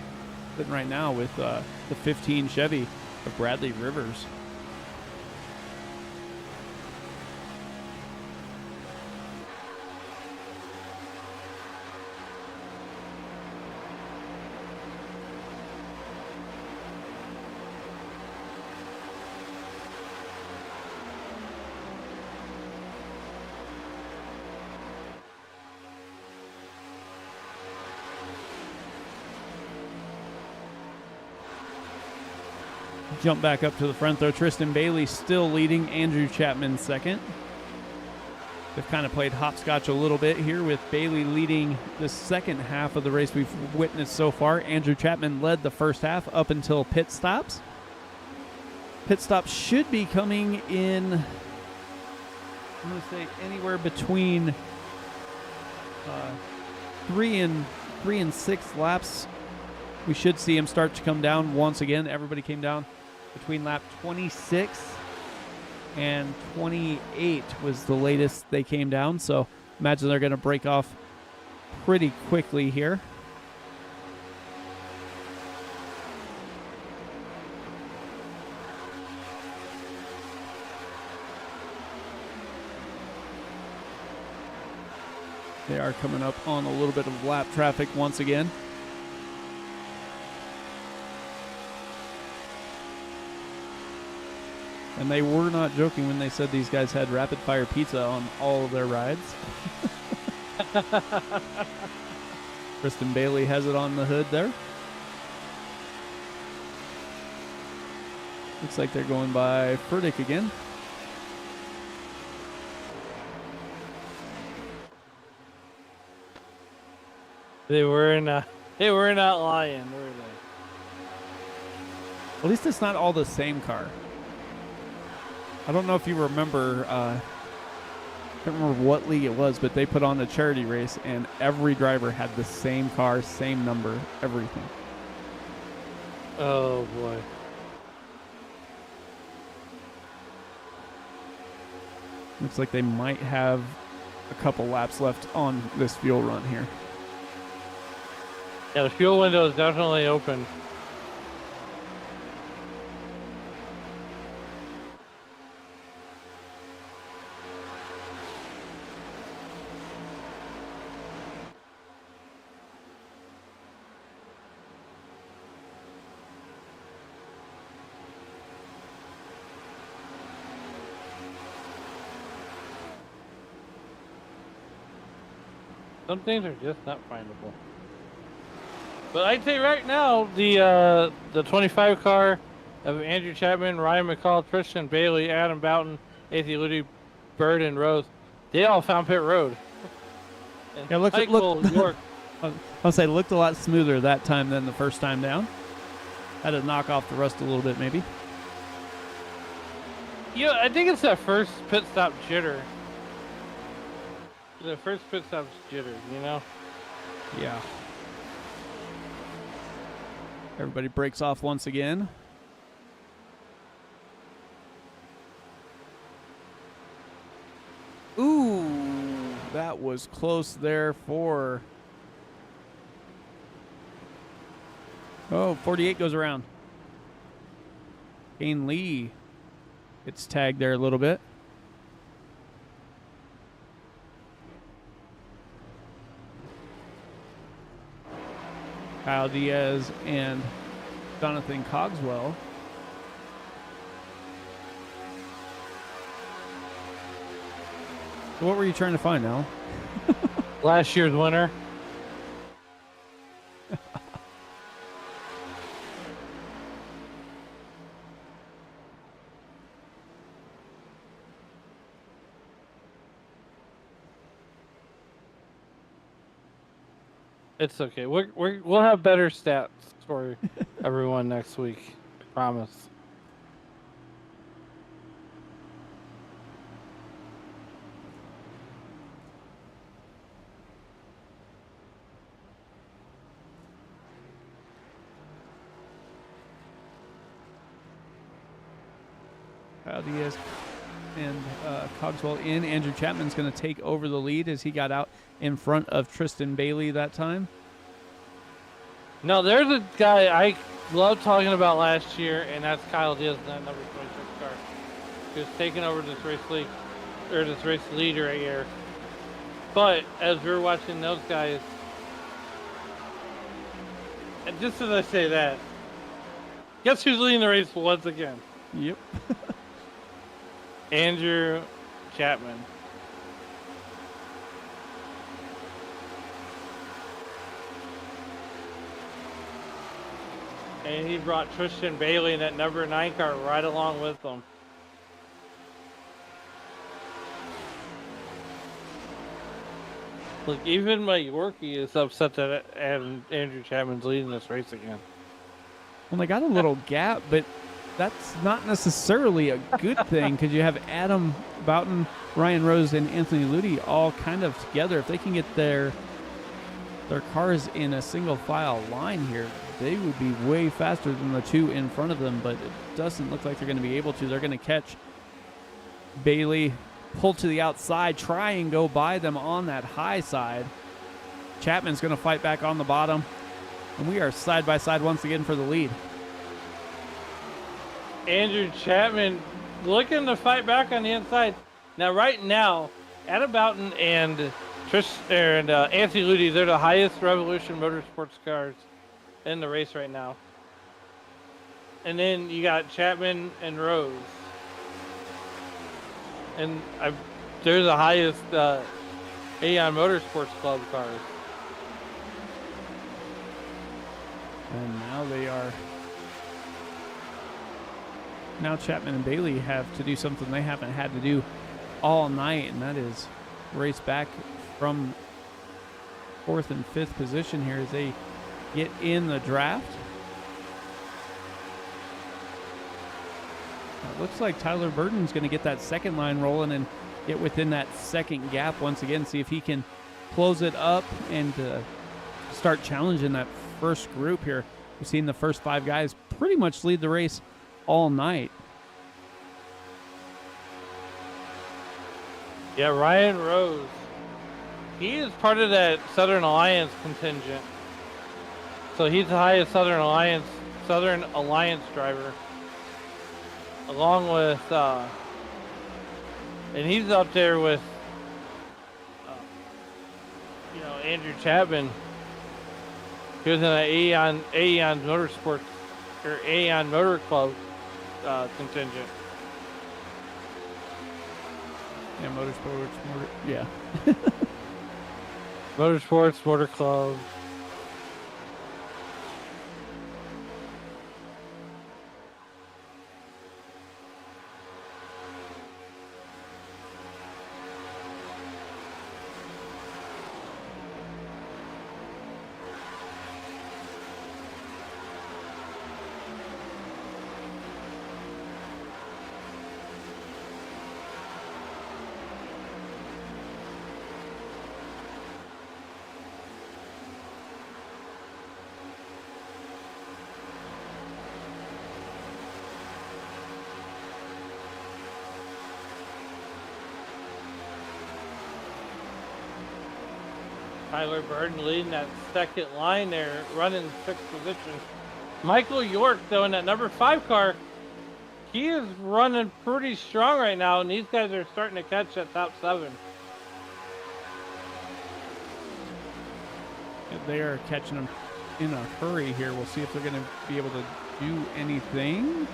sitting right now with the 15 Chevy of Bradley Rivers. Jump back up to the front though. Tristan Bailey still leading. Andrew Chapman second. They've kind of played hopscotch a little bit here with Bailey leading the second half of the race we've witnessed so far. Andrew Chapman led the first half up until pit stops. Pit stops should be coming in, I'm going to say anywhere between 3 and 6 laps. We should see him start to come down once again. Everybody came down between lap 26 and 28 was the latest they came down. So imagine they're going to break off pretty quickly here. They are coming up on a little bit of lap traffic once again. And they were not joking when they said these guys had rapid fire pizza on all of their rides. Kristen Bailey has it on the hood there. Looks like they're going by Furtick again. They were not lying, were they? At least it's not all the same car. I don't know if you remember, I can't remember what league it was, but they put on a charity race and every driver had the same car, same number, everything. Oh boy. Looks like they might have a couple laps left on this fuel run here. Yeah, the fuel window is definitely open. Some things are just not findable. But I'd say right now, the 25 car of Andrew Chapman, Ryan McCall, Tristan Bailey, Adam Boughton, Athy Ludy, Bird, and Rose, they all found pit road. Yeah, look. York. I'll say it looked a lot smoother that time than the first time down. Had to knock off the rust a little bit, maybe. Yeah, I think it's that first pit stop jitter. The first pit stop's jitter, you know? Yeah. Everybody breaks off once again. Ooh, that was close there for... Oh, 48 goes around. Kane Lee gets tagged there a little bit. Kyle Diaz and Jonathan Cogswell. So what were you trying to find, Al? Last year's winner. It's okay. We'll have better stats for everyone next week. Promise. Kyle Diaz and Cogswell in. Andrew Chapman's going to take over the lead as he got out in front of Tristan Bailey that time. No, there's a guy I love talking about last year, and that's Kyle Diaz, that number 26 car. He was taking over this race lead, or this race leader right here. But as we're watching those guys, and just as I say that, guess who's leading the race once again? Yep. Andrew Chapman. And he brought Tristan Bailey in that number 9 car right along with them. Look, even my Yorkie is upset that Andrew Chapman's leading this race again. Well, they got a little gap, but that's not necessarily a good thing because you have Adam Boughton, Ryan Rose, and Anthony Ludi all kind of together. If they can get their cars in a single file line here, they would be way faster than the two in front of them, but it doesn't look like they're going to be able to. They're going to catch Bailey, pull to the outside, try and go by them on that high side. Chapman's going to fight back on the bottom, and we are side by side once again for the lead. Andrew Chapman looking to fight back on the inside. Now, right now, Adam Boughton and Anthony Ludi, they're the highest Revolution Motorsports cars in the race right now. And then you got Chapman and Rose. And they're the highest Aeon Motorsports Club cars. And now now Chapman and Bailey have to do something they haven't had to do all night, and that is race back from 4th and 5th position here as they get in the draft. It looks like Tyler Burton's going to get that second line rolling and get within that second gap once again, see if he can close it up and start challenging that first group here. We've seen the first 5 guys pretty much lead the race all night. Yeah, Ryan Rose. He is part of that Southern Alliance contingent. So he's the highest Southern Alliance driver. Along with, and he's up there with, Andrew Chapman. He was in an Aeon Motorsports or Aeon Motor Club contingent. Yeah, yeah. Motorsports, Motor Club. Tyler Burton leading that second line there, running 6th position. Michael York, though, in that number 5 car, he is running pretty strong right now, and these guys are starting to catch that top 7. They are catching them in a hurry here. We'll see if they're going to be able to do anything.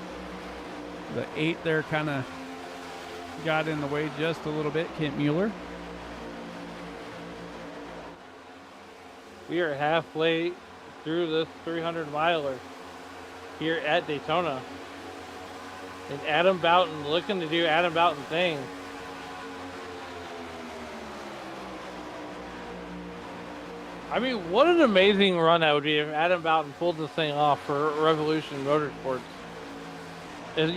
The 8 there kind of got in the way just a little bit. Kent Mueller. We are halfway through this 300-miler here at Daytona. And Adam Boughton looking to do Adam Boughton thing. I mean, what an amazing run that would be if Adam Boughton pulled this thing off for Revolution Motorsports. And,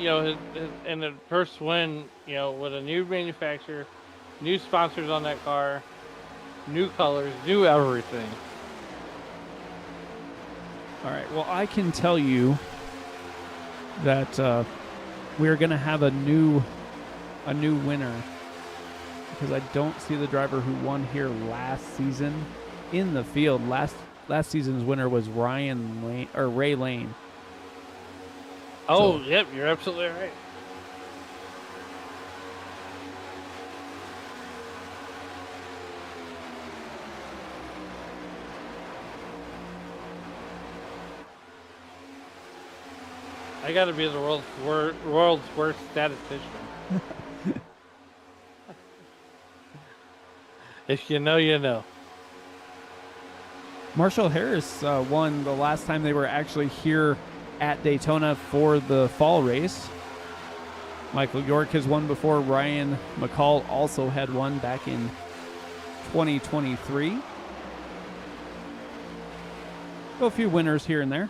and the first win, with a new manufacturer, new sponsors on that car, new colors, new everything. All right, well, I can tell you that we're going to have a new winner because I don't see the driver who won here last season in the field. Last season's winner was Ray Lane. Oh, yep, you're absolutely right. I gotta be the world's worst statistician. If you know, you know. Marshall Harris won the last time they were actually here at Daytona for the fall race. Michael York has won before. Ryan McCall also had won back in 2023. So a few winners here and there.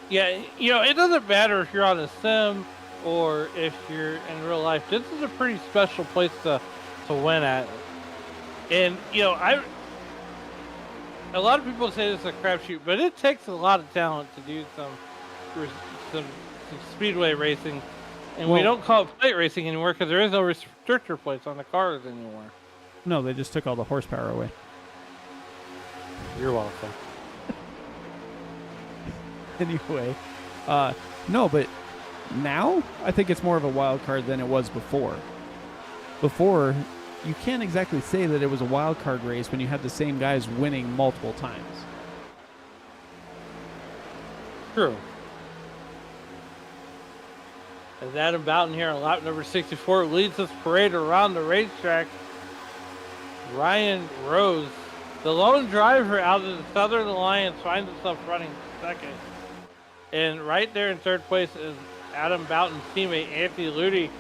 Yeah, you know, it doesn't matter if you're on a sim or if you're in real life. This is a pretty special place to win at. And, you know, a lot of people say this is a crapshoot, but it takes a lot of talent to do some speedway racing. And we don't call it plate racing anymore because there is no restrictor plates on the cars anymore. No, they just took all the horsepower away. You're welcome. Anyway, no, but now I think it's more of a wild card than it was before. Before, you can't exactly say that it was a wild card race when you had the same guys winning multiple times. True. As Adam Boughton here on lap number 64 leads this parade around the racetrack. Ryan Rose, the lone driver out of the Southern Alliance, finds himself running second. And right there in third place is Adam Boughton's teammate, Anthony Ludi,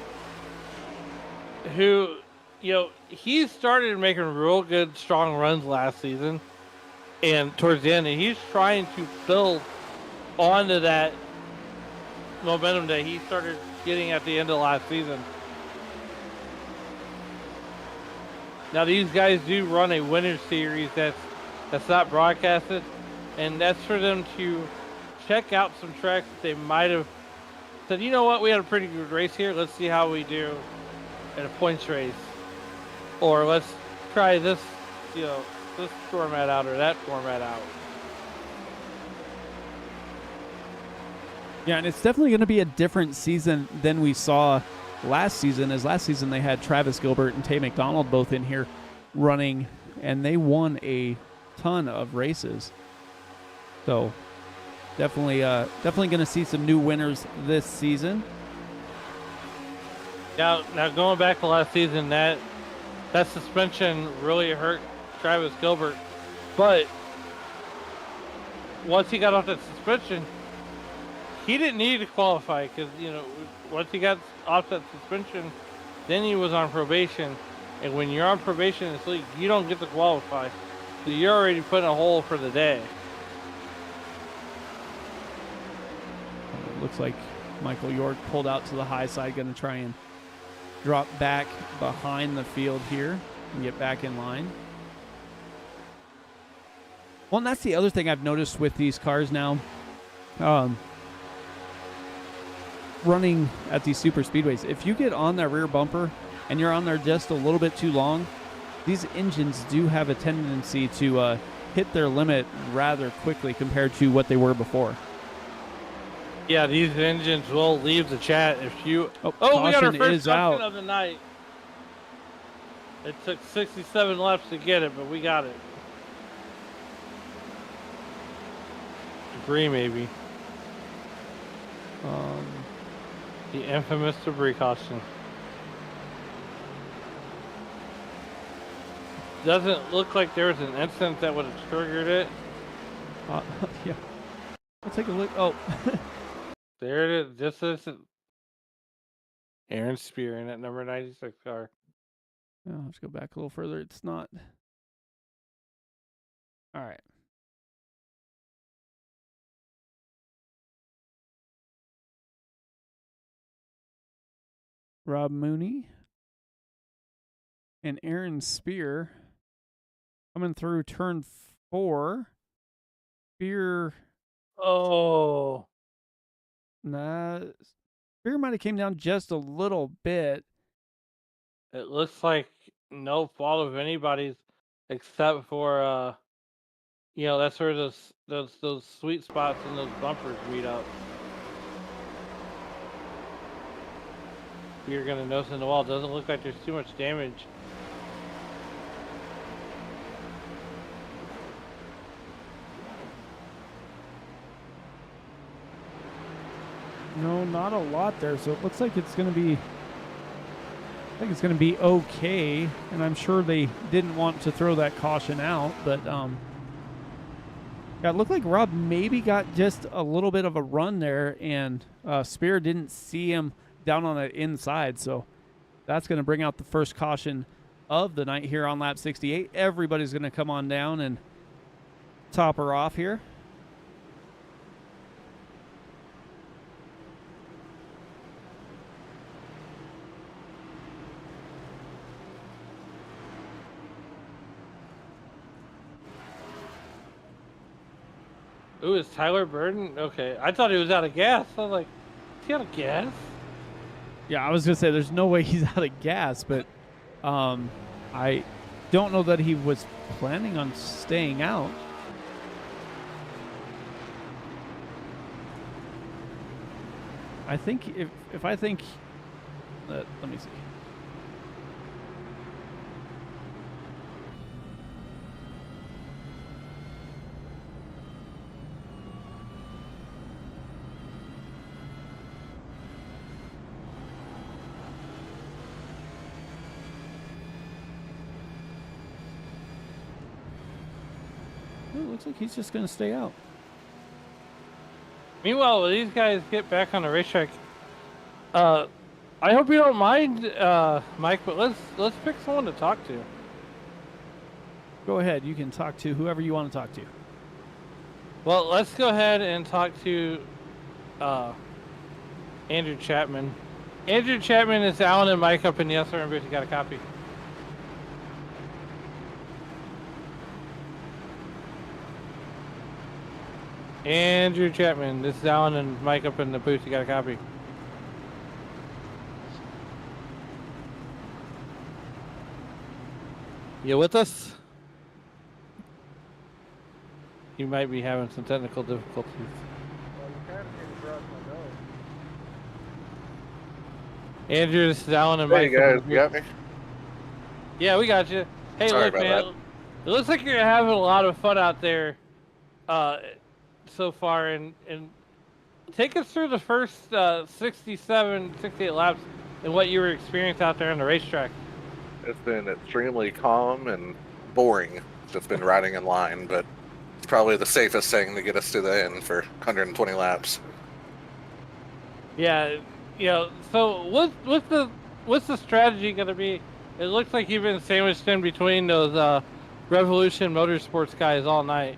who, you know, he started making real good, strong runs last season. And towards the end, and he's trying to build onto that momentum that he started getting at the end of last season. Now, these guys do run a winter series that's not broadcasted, and that's for them to check out some tracks that they might have said, you know what, we had a pretty good race here. Let's see how we do in a points race. Or let's try this, you know, this format out or that format out. Yeah, and it's definitely going to be a different season than we saw last season, as last season they had Travis Gilbert and Tay McDonald both in here running, and they won a ton of races. So definitely going to see some new winners this season. Now going back to last season, that suspension really hurt Travis Gilbert, but once he got off that suspension, he didn't need to qualify because, you know, once he got off that suspension, then he was on probation. And when you're on probation in this league, you don't get to qualify. So you're already put in a hole for the day. It looks like Michael York pulled out to the high side, going to try and drop back behind the field here and get back in line. Well, and that's the other thing I've noticed with these cars now. Running at these super speedways, if you get on that rear bumper and you're on there just a little bit too long, these engines do have a tendency to hit their limit rather quickly compared to what they were before. Yeah, these engines will leave the chat if you... Oh, we got our first caution of the night. It took 67 laps to get it, but we got it. Debris, maybe. The infamous debris caution. Doesn't look like there was an incident that would have triggered it. Yeah. Let's take a look. Oh. There it is. This is Aaron Spear in that number 96 car. Oh, let's go back a little further. It's not. All right. Rob Mooney and Aaron Spear coming through turn 4. Spear. Oh. Nah. Spear might have came down just a little bit. It looks like no fault of anybody's except for, you know, that's where those sweet spots and those bumpers beat up. You're gonna notice in the wall. Doesn't look like there's too much damage. No, not a lot there. So it looks like it's going to be. I think it's going to be okay, and I'm sure they didn't want to throw that caution out, but yeah, it looked like Rob maybe got just a little bit of a run there, and Spear didn't see him down on the inside, so That's going to bring out the first caution of the night here on lap 68. Everybody's going to come on down and top her off here. Ooh, is Tyler Burden? Okay, I thought he was out of gas. I was like, is he out of gas? Yeah, I was going to say there's no way he's out of gas, but I don't know that he was planning on staying out. I think if I think, let me see. Ooh, looks like he's just going to stay out. Meanwhile, while these guys get back on the racetrack, I hope you don't mind, Mike, but let's pick someone to talk to. Go ahead. You can talk to whoever you want to talk to. Well, let's go ahead and talk to Andrew Chapman. Andrew Chapman is Alan and Mike up in the SRM booth. You got a copy? Andrew Chapman, this is Alan and Mike up in the booth. You got a copy? You with us? You might be having some technical difficulties. Andrew, this is Alan and Mike. Hey guys, you got me? Yeah, we got you. Hey, Sorry look, about man. It looks like you're having a lot of fun out there so far. And take us through the first 67, 68 laps and what you were experiencing out there on the racetrack. It's been extremely calm and boring. Just been riding in line, but it's probably the safest thing to get us to the end for 120 laps. Yeah, you know. So what's the strategy going to be? It looks like you've been sandwiched in between those Revolution Motorsports guys all night.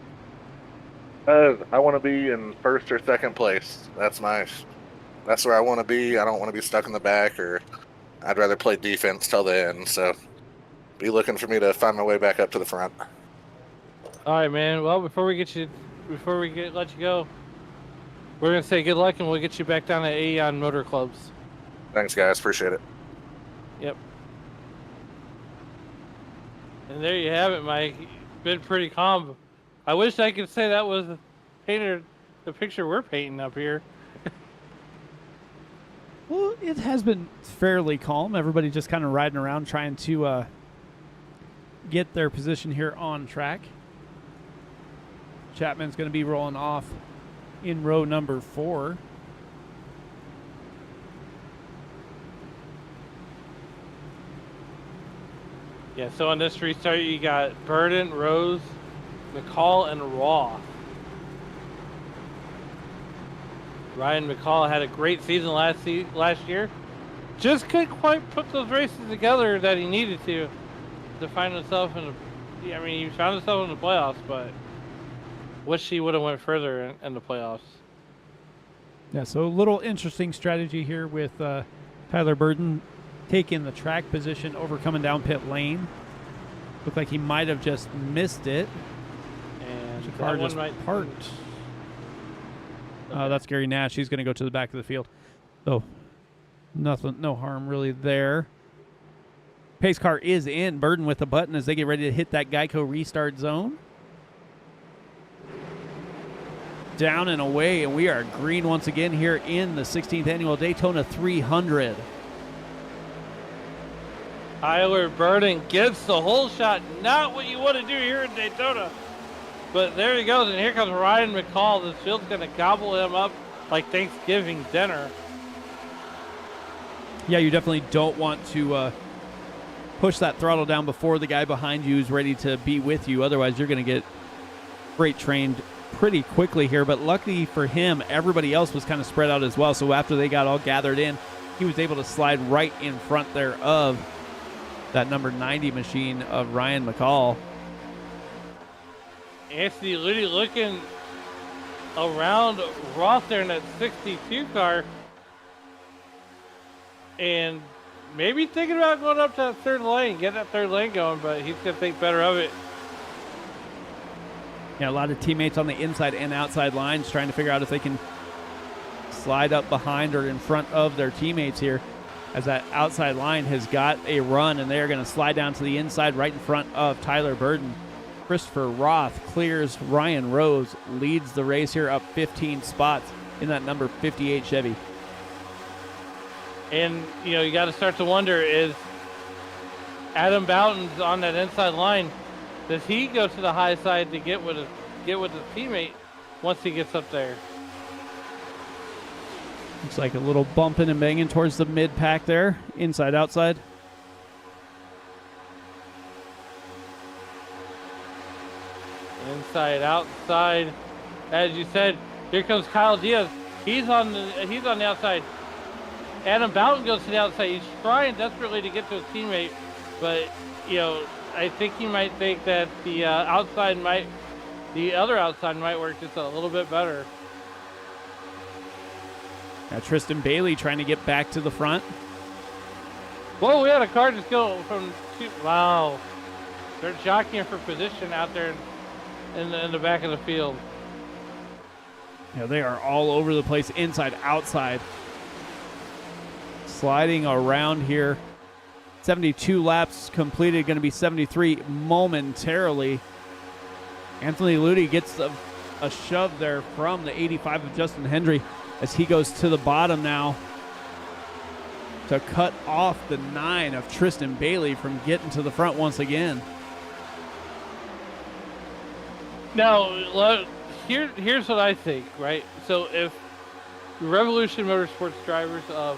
I want to be in first or second place. That's where I want to be. I don't want to be stuck in the back, or I'd rather play defense till the end. So be looking for me to find my way back up to the front. All right, man. Well, before we let you go, we're gonna say good luck, and we'll get you back down to Aeon Motor Clubs. Thanks, guys. Appreciate it. Yep. And there you have it, Mike. Been pretty calm. I wish I could say that was the picture we're painting up here. Well, it has been fairly calm. Everybody just kind of riding around trying to get their position here on track. Chapman's going to be rolling off in row number 4. Yeah, so on this restart, you got Burden, Rose, McCall, and Roth. Ryan McCall had a great season last year. Just couldn't quite put those races together that he needed to find himself he found himself in the playoffs, but wish he would have went further in the playoffs. Yeah, so a little interesting strategy here with Tyler Burden taking the track position over coming down pit lane. Looked like he might have just missed it. And the car just parked. That's Gary Nash. He's going to go to the back of the field. So no harm really there. Pace car is in. Burden with the button as they get ready to hit that Geico restart zone. Down and away, and we are green once again here in the 16th annual Daytona 300. Tyler Burden gets the whole shot. Not what you want to do here in Daytona. But there he goes, and here comes Ryan McCall. This field's going to gobble him up like Thanksgiving dinner. Yeah, you definitely don't want to push that throttle down before the guy behind you is ready to be with you. Otherwise, you're going to get freight trained pretty quickly here. But luckily for him, everybody else was kind of spread out as well. So after they got all gathered in, he was able to slide right in front there of that number 90 machine of Ryan McCall. Anthony Ludy looking around Roth there in that 62 car. And maybe thinking about going up to that third lane, get that third lane going, but he's going to think better of it. Yeah, a lot of teammates on the inside and outside lines trying to figure out if they can slide up behind or in front of their teammates here, as that outside line has got a run, and they're going to slide down to the inside right in front of Tyler Burden. Christopher Roth clears Ryan Rose, leads the race here up 15 spots in that number 58 Chevy. And, you know, you got to start to wonder, is Adam Boughton's on that inside line, does he go to the high side to get with his teammate once he gets up there? Looks like a little bumping and banging towards the mid-pack there, inside, outside. Inside, outside. As you said, here comes Kyle Diaz. He's on the outside. Adam Boughton goes to the outside. He's trying desperately to get to his teammate, but, you know, I think he might think that the other outside might work just a little bit better. Now Tristan Bailey trying to get back to the front. Whoa, we had a car just go from two. Wow. They're jockeying for position out there in the back of the field. Yeah, they are all over the place, inside, outside. Sliding around here. 72 laps completed, going to be 73 momentarily. Anthony Ludy gets a shove there from the 85 of Justin Hendry as he goes to the bottom now to cut off the 9 of Tristan Bailey from getting to the front once again. Now, here's what I think, right? So if the Revolution Motorsports drivers of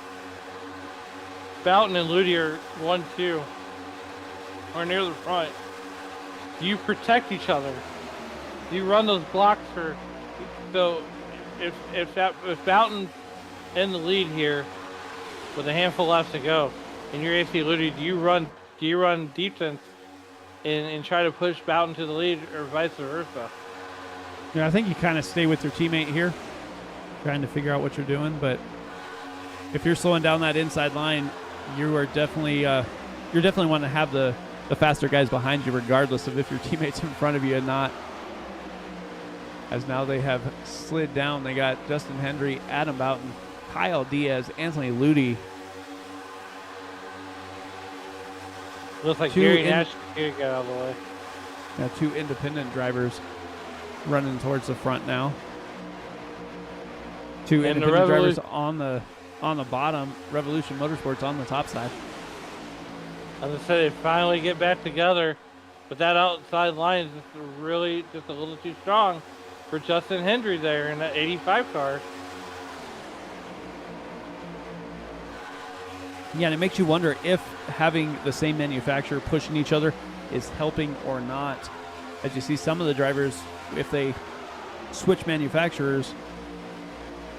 Boughton and Ludy are 1-2 or near the front, do you protect each other? Do you run those blocks for? So if Boughton's in the lead here with a handful left to go, and you're AC Ludy, do you run defense and try to push Boughton to the lead, or vice versa? Yeah, I think you kind of stay with your teammate here, trying to figure out what you're doing. But if you're slowing down that inside line, you are definitely wanting to have the faster guys behind you, regardless of if your teammate's in front of you or not. As now they have slid down. They got Justin Hendry, Adam Boughton, Kyle Diaz, Anthony Ludy. Looks like Gary Nash got out of the way. Now 2 independent drivers running towards the front now. 2 independent drivers on the bottom. Revolution Motorsports on the top side. As I said, they finally get back together, but that outside line is just a little too strong for Justin Hendry there in that 85 car. Yeah, and it makes you wonder if having the same manufacturer pushing each other is helping or not. As you see some of the drivers, if they switch manufacturers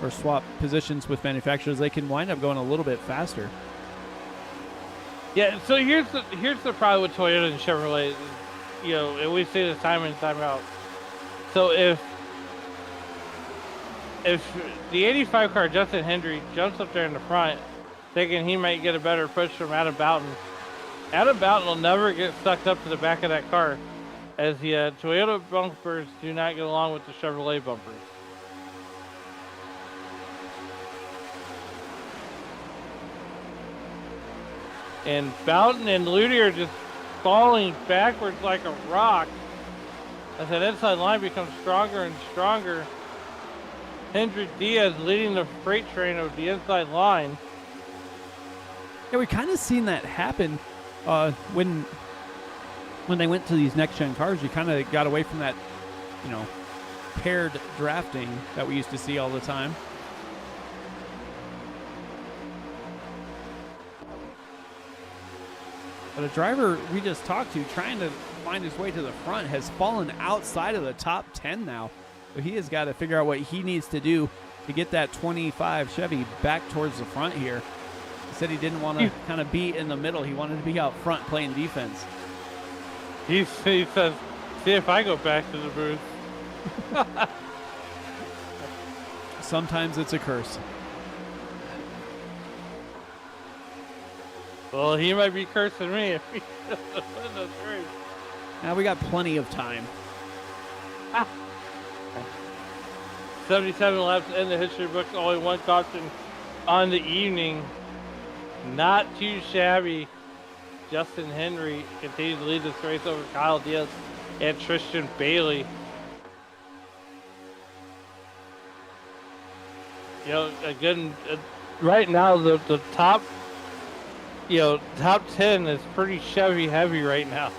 or swap positions with manufacturers, they can wind up going a little bit faster. Yeah, so here's the problem with Toyota and Chevrolet. You know, and we see this time in and time out. So if the 85 car, Justin Hendry, jumps up there in the front, thinking he might get a better push from Adam Boughton will never get sucked up to the back of that car, as the Toyota bumpers do not get along with the Chevrolet bumpers. And Boughton and Ludy are just falling backwards like a rock as that inside line becomes stronger and stronger. Hendry Diaz leading the freight train of the inside line. Yeah, we kind of seen that happen when they went to these next-gen cars. You kind of got away from that, you know, paired drafting that we used to see all the time. But a driver we just talked to, trying to find his way to the front, has fallen outside of the top 10 now. So he has got to figure out what he needs to do to get that 25 Chevy back towards the front here. He said he didn't want to kind of be in the middle. He wanted to be out front playing defense. He says, see if I go back to the booth. Sometimes it's a curse. Well, he might be cursing me if he doesn't win this race. Now we got plenty of time. 77 laps in the history books, only one caution on the evening. Not too shabby. Justin Henry continues to lead this race over Kyle Diaz and Tristan Bailey. You know, again, right now the top, top 10 is pretty Chevy heavy right now.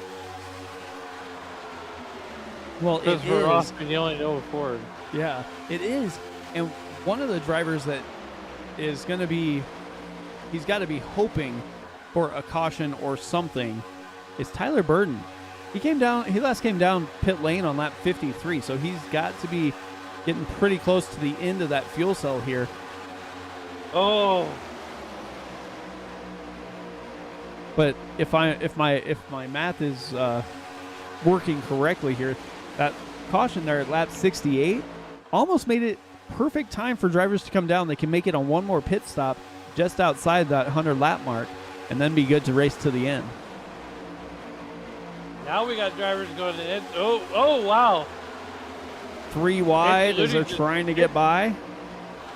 Well, it Because is. Ross and the only Nova Ford. Yeah, it is. And one of the drivers that is going to be, he's got to be hoping for a caution or something, is Tyler Burden. He last came down pit lane on lap 53, so he's got to be getting pretty close to the end of that fuel cell here. Oh. But if my math is working correctly here, that caution there at lap 68 almost made it perfect time for drivers to come down. They can make it on one more pit stop just outside that 100 lap mark and then be good to race to the end. Now we got drivers going to end. Oh, wow. 3 wide as they're trying to get by.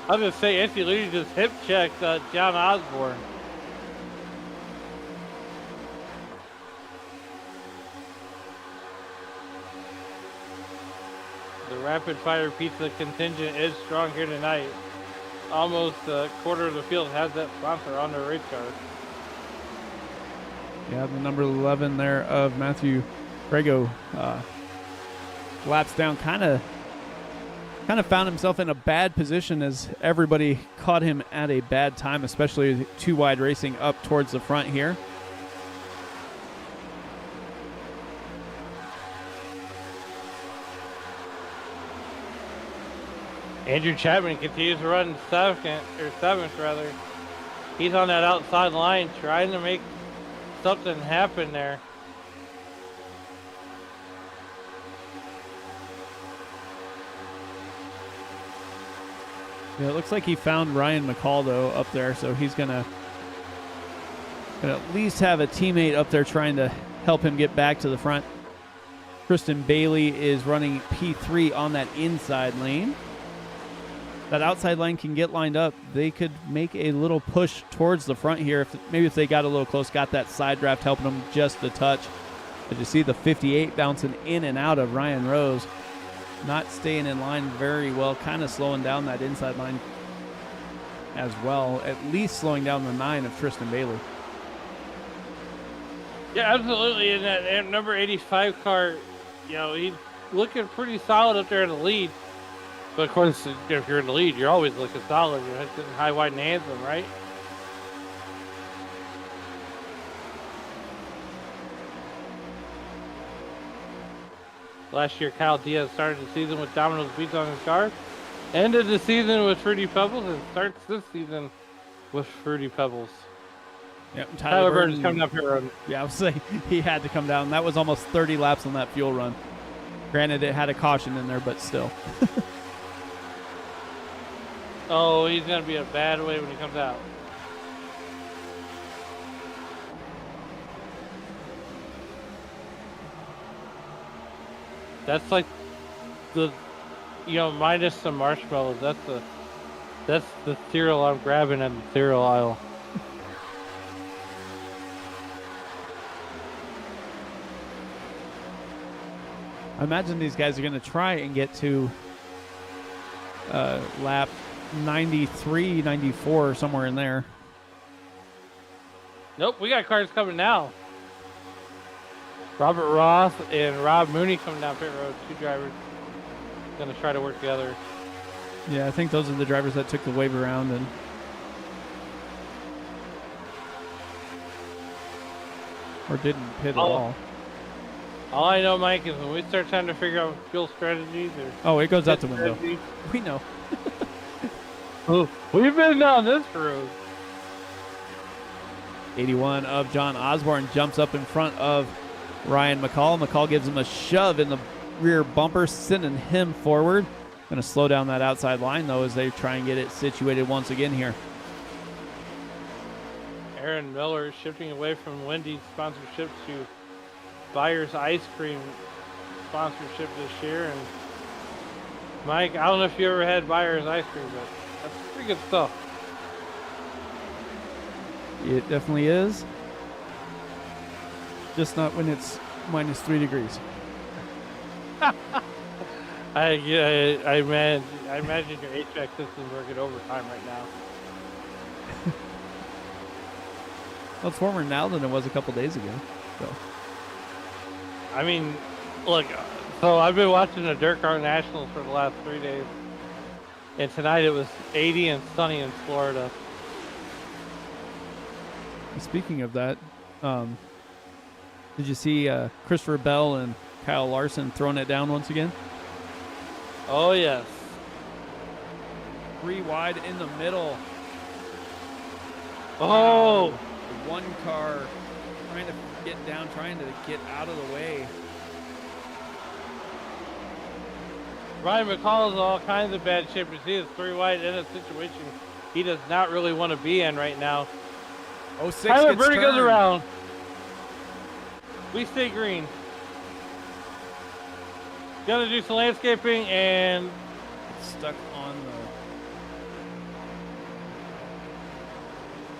I was going to say, Anthony Ludy just hip checked John Osborne. The rapid fire pizza contingent is strong here tonight. Almost a quarter of the field has that sponsor on their race car. Yeah, the number 11 there of Matthew Grego laps down, kind of found himself in a bad position as everybody caught him at a bad time, especially 2 wide racing up towards the front here. Andrew Chapman continues to run seventh rather. He's on that outside line trying to make something happen there. Yeah, it looks like he found Ryan McCaldo up there, so he's gonna at least have a teammate up there trying to help him get back to the front. Tristan Bailey is running P3 on that inside lane. That outside line can get lined up. They could make a little push towards the front here. If they got a little close, got that side draft helping them just a touch. But you see the 58 bouncing in and out of Ryan Rose. Not staying in line very well, kind of slowing down that inside line as well. At least slowing down the 9 of Tristan Bailey. Yeah, absolutely. In that number 85 car, he's looking pretty solid up there in the lead. But of course, if you're in the lead, you're always looking solid. You're hitting high, wide, and anthem, right? Last year, Kyle Diaz started the season with Domino's Beats on his car, ended the season with Fruity Pebbles, and starts this season with Fruity Pebbles. Yep, Tyler Burton's coming up here. Yeah, I was saying he had to come down. That was almost 30 laps on that fuel run. Granted, it had a caution in there, but still. Oh, he's going to be a bad way when he comes out. That's like the, minus the marshmallows. That's the cereal I'm grabbing in the cereal aisle. I imagine these guys are going to try and get to lap 93, 94, somewhere in there. Nope, we got cars coming now. Robert Roth and Rob Mooney coming down pit road. 2 drivers going to try to work together. Yeah, I think those are the drivers that took the wave around and or didn't pit at all. All I know, Mike, is when we start trying to figure out fuel strategies or it goes out the window. We know. Oh, we've been down this road. 81 of John Osborne jumps up in front of Ryan McCall. McCall gives him a shove in the rear bumper, sending him forward. Going to slow down that outside line, though, as they try and get it situated once again here. Aaron Miller shifting away from Wendy's sponsorship to Byers Ice Cream sponsorship this year. And Mike, I don't know if you ever had Byers Ice Cream, but that's pretty good stuff. It definitely is. Just not when it's -3 degrees. I imagine your HVAC system's working overtime right now. Well, it's warmer now than it was a couple days ago. So. I mean, look, so I've been watching the Dirt Car Nationals for the last 3 days. And tonight it was 80 and sunny in Florida. Speaking of that, did you see Christopher Bell and Kyle Larson throwing it down once again? Oh, yes. 3 wide in the middle. Oh! One car trying to get down, trying to get out of the way. Ryan McCall is in all kinds of bad shape. You see, it's 3 wide in a situation he does not really want to be in right now. 06 Tyler gets Birdie goes turned. around. We stay green. Gonna do some landscaping and Stuck on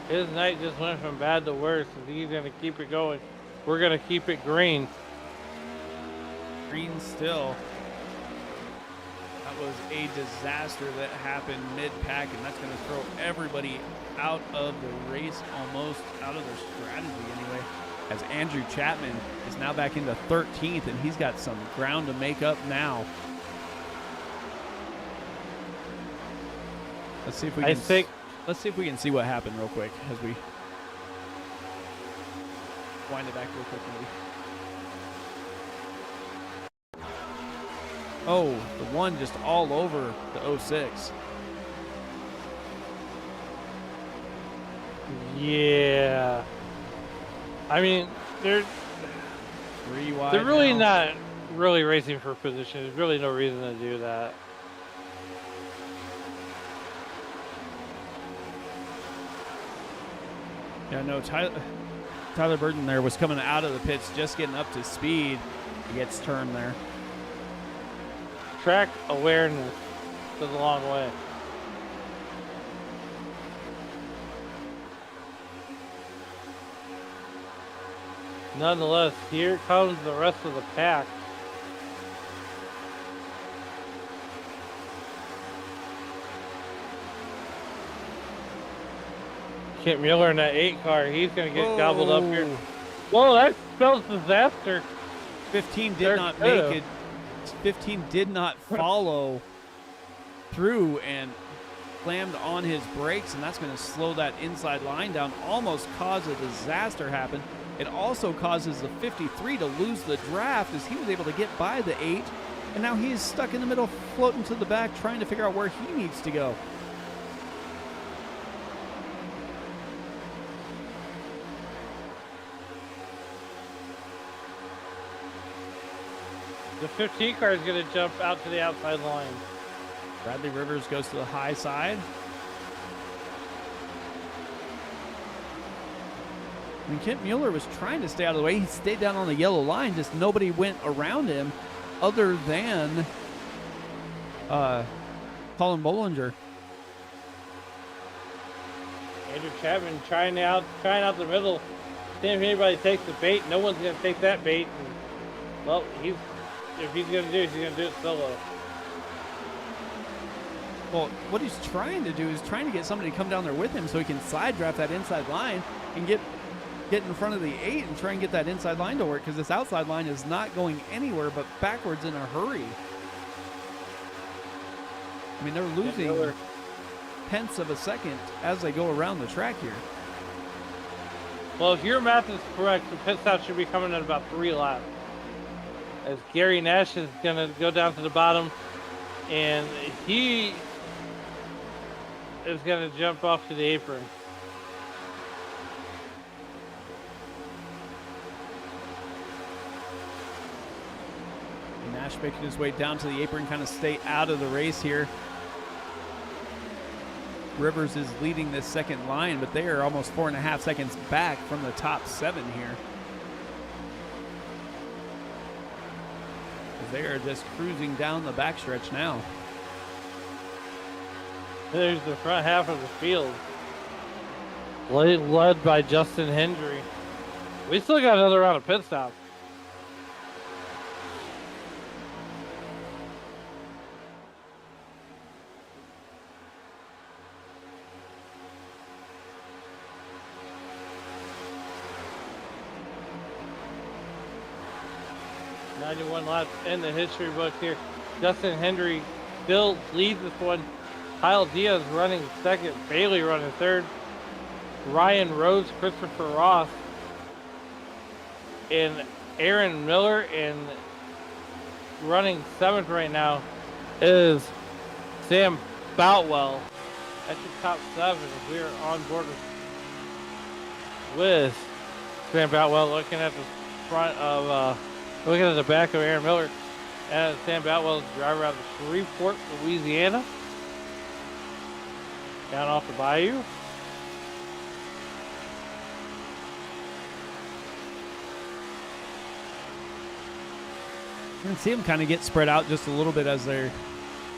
his night just went from bad to worse. And he's gonna keep it going. We're gonna keep it green. the green still. That was a disaster that happened mid-pack, and that's going to throw everybody out of the race, almost out of their strategy anyway, as Andrew Chapman is now back into 13th, and he's got some ground to make up now. Let's see if we can let's see if we can see what happened real quick as we wind it back real quick maybe. Oh, the one just all over the 06. Yeah. I mean, they're 3 wide. they're really now. not really racing for position. There's really no reason to do that. Yeah, no, Tyler Burton there was coming out of the pits, just getting up to speed. He gets turned there. Track awareness goes a long way. Nonetheless, here comes the rest of the pack. Kent Mueller in that 8 car, he's going to get gobbled up here. Whoa, that spells disaster. 15 did not make it. 15 did not follow through and slammed on his brakes, and that's going to slow that inside line down, almost cause a disaster happen. It also causes the 53 to lose the draft as he was able to get by the 8, and now he's stuck in the middle, floating to the back, trying to figure out where he needs to go. The 15 car is going to jump out to the outside line. Bradley Rivers goes to the high side. I mean, Kent Mueller was trying to stay out of the way. He stayed down on the yellow line. Just nobody went around him other than Colin Bollinger. Andrew Chapman trying out the middle. Seeing if anybody takes the bait. No one's going to take that bait. And, well, if he's going to do it, he's going to do it solo. Well, what he's trying to do is trying to get somebody to come down there with him so he can side draft that inside line and get in front of the 8 and try and get that inside line to work, because this outside line is not going anywhere but backwards in a hurry. I mean, they're losing tenths of a second as they go around the track here. Well, if your math is correct, the pit stop should be coming at about 3 laps. As Gary Nash is going to go down to the bottom, and he is going to jump off to the apron. Nash making his way down to the apron, kind of stay out of the race here. Rivers is leading this second line, but they are almost 4.5 seconds back from the top 7 here. They are just cruising down the backstretch now. There's the front half of the field, led by Justin Hendry. We still got another round of pit stops. .91 laps in the history book here. Justin Hendry still leads this one. Kyle Diaz running second, Bailey running third, Ryan Rhodes, Christopher Ross, and Aaron Miller, and running 7th right now is Sam Boutwell. That's your top 7 as we are on board with Sam Boutwell, looking at the front of, looking at the back of Aaron Miller. And Sam Boutwell is the driver out of Shreveport, Louisiana. Down off the bayou. You can see them kind of get spread out just a little bit as they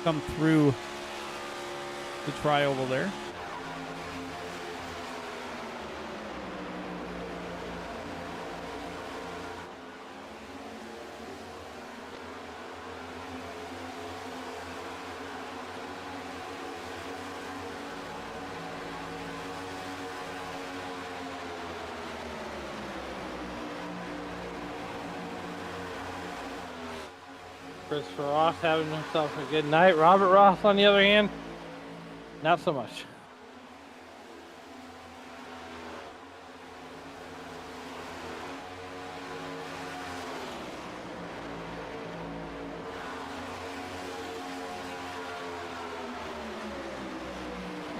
come through the tri-oval there. Christopher Ross having himself a good night. Robert Ross, on the other hand, not so much.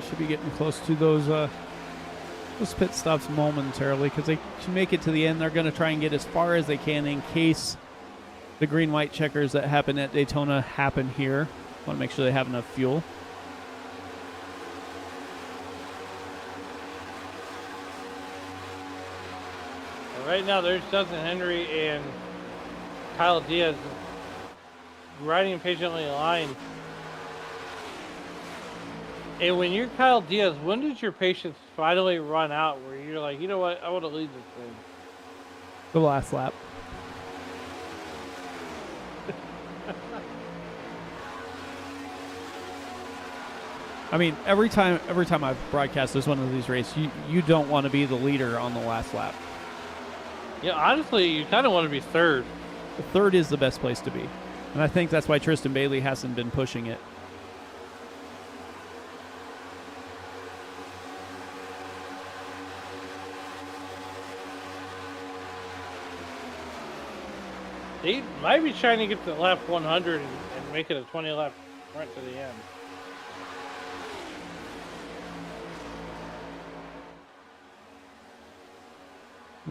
Should be getting close to those pit stops momentarily because they should make it to the end. They're going to try and get as far as they can in case the green-white checkers that happen at Daytona happen here. Want to make sure they have enough fuel. Right now, there's Justin Henry and Kyle Diaz riding patiently in line. And when you're Kyle Diaz, when did your patience finally run out where you're like, you know what, I want to lead this thing? The last lap. I mean, every time I've broadcasted one of these races, you don't want to be the leader on the last lap. Yeah, honestly, you kind of want to be third. The third is the best place to be. And I think that's why Tristan Bailey hasn't been pushing it. They might be trying to get to lap 100 and make it a 20-lap sprint to the end.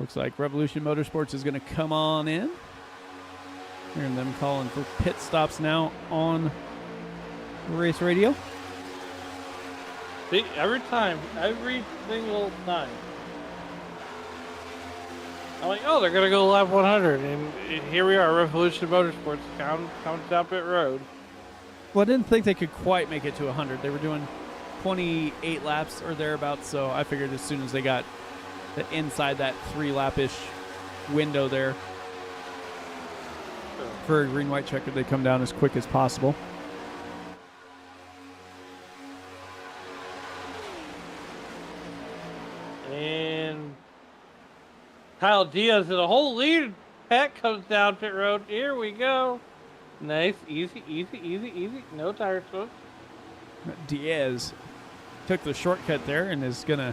Looks like Revolution Motorsports is going to come on in. Hearing them calling for pit stops now on race radio. See, every single time. I'm like, oh, they're going to go lap 100. And here we are, Revolution Motorsports, coming down pit road. Well, I didn't think they could quite make it to 100. They were doing 28 laps or thereabouts, so I figured as soon as they got inside that 3-lap-ish window there for a green-white checker, they come down as quick as possible. And Kyle Diaz and the whole lead pack comes down pit road. Here we go. Nice, easy. No tire smoke. Diaz took the shortcut there and is going to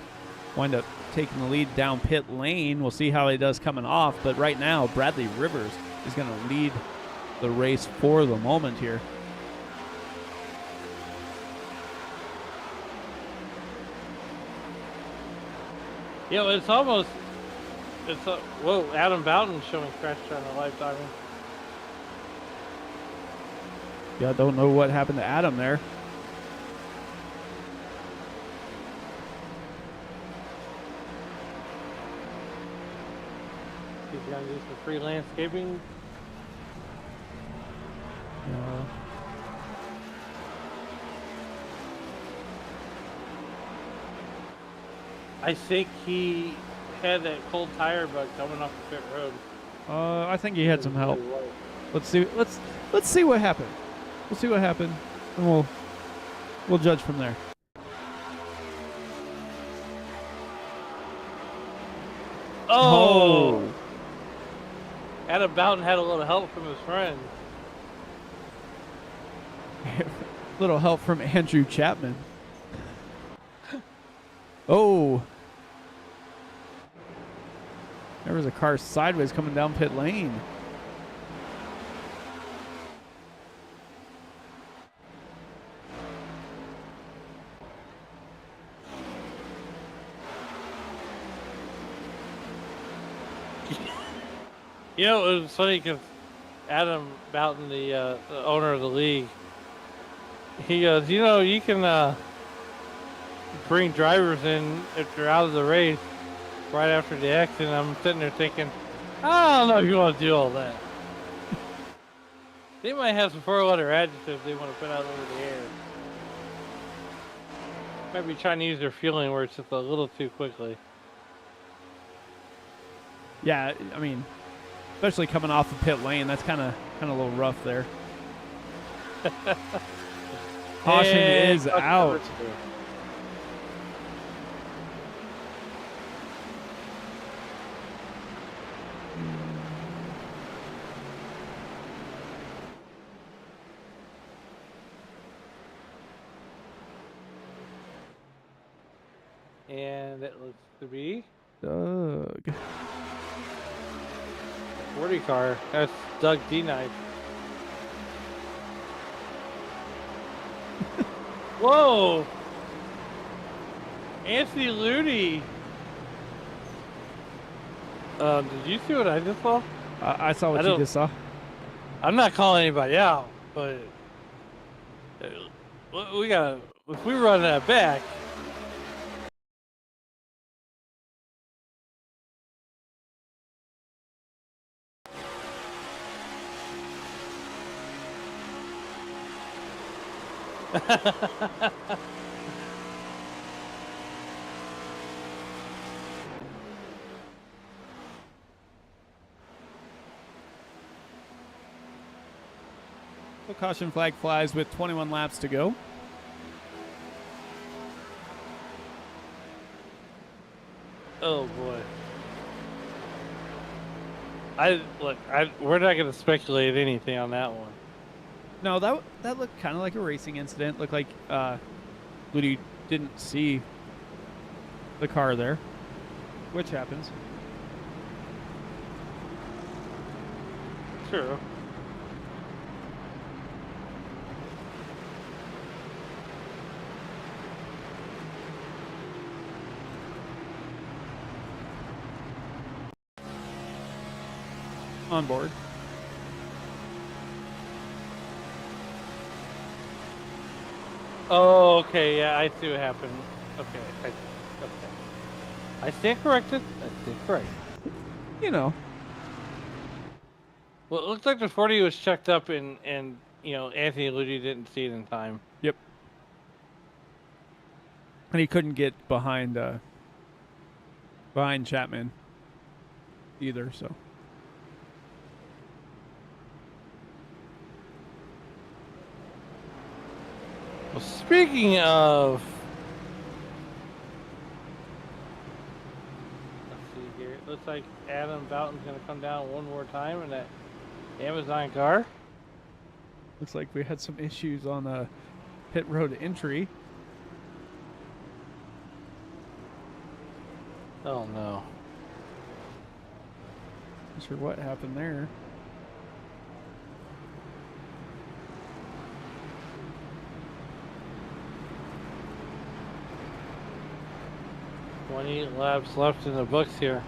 wind up taking the lead down pit lane. We'll see how he does coming off, but right now Bradley Rivers is going to lead the race for the moment here. Yeah, whoa, Adam Bowden showing crash on the live timing. Yeah, I don't know what happened to Adam there. He's gonna do some free landscaping. I think he had that cold tire bug coming off the pit road. I think he had some help. Let's see. Let's see what happened. We'll see what happened, and we'll judge from there. Oh! Adam Boughton had a little help from his friend. Little help from Andrew Chapman. Oh. There was a car sideways coming down pit lane. You know, it was funny because Adam Boughton, the owner of the league, he goes, you know, you can bring drivers in if they're out of the race right after the accident. I'm sitting there thinking, I don't know if you want to do all that. They might have some 4-letter adjectives they want to put out over the air. Might be trying to use their fueling words just a little too quickly. Yeah, I mean, especially coming off the pit lane, that's kind of a little rough there. Caution is out. And it looks to be Doug. 40 car. That's Doug D. Knife. Whoa! Anthony Ludi. Did you see what I just saw? I saw what you just saw. I'm not calling anybody out, but we gotta. If we run that back. The caution flag flies with 21 laps to go. Oh boy. We're not going to speculate anything on that one. No, that looked kind of like a racing incident. Looked like Ludi didn't see the car there, which happens. True. On board. Oh, okay, yeah, I see what happened. Okay, I stand corrected. I stand corrected. You know. Well, it looks like the 40 was checked up, and you know, Anthony Ludi didn't see it in time. Yep. And he couldn't get behind Chapman either, so. Well, speaking of, let's see here. It looks like Adam Boughton's going to come down one more time in that Amazon car. Looks like we had some issues on the pit road entry. Oh no. Not sure what happened there. $28 laps left in the books here.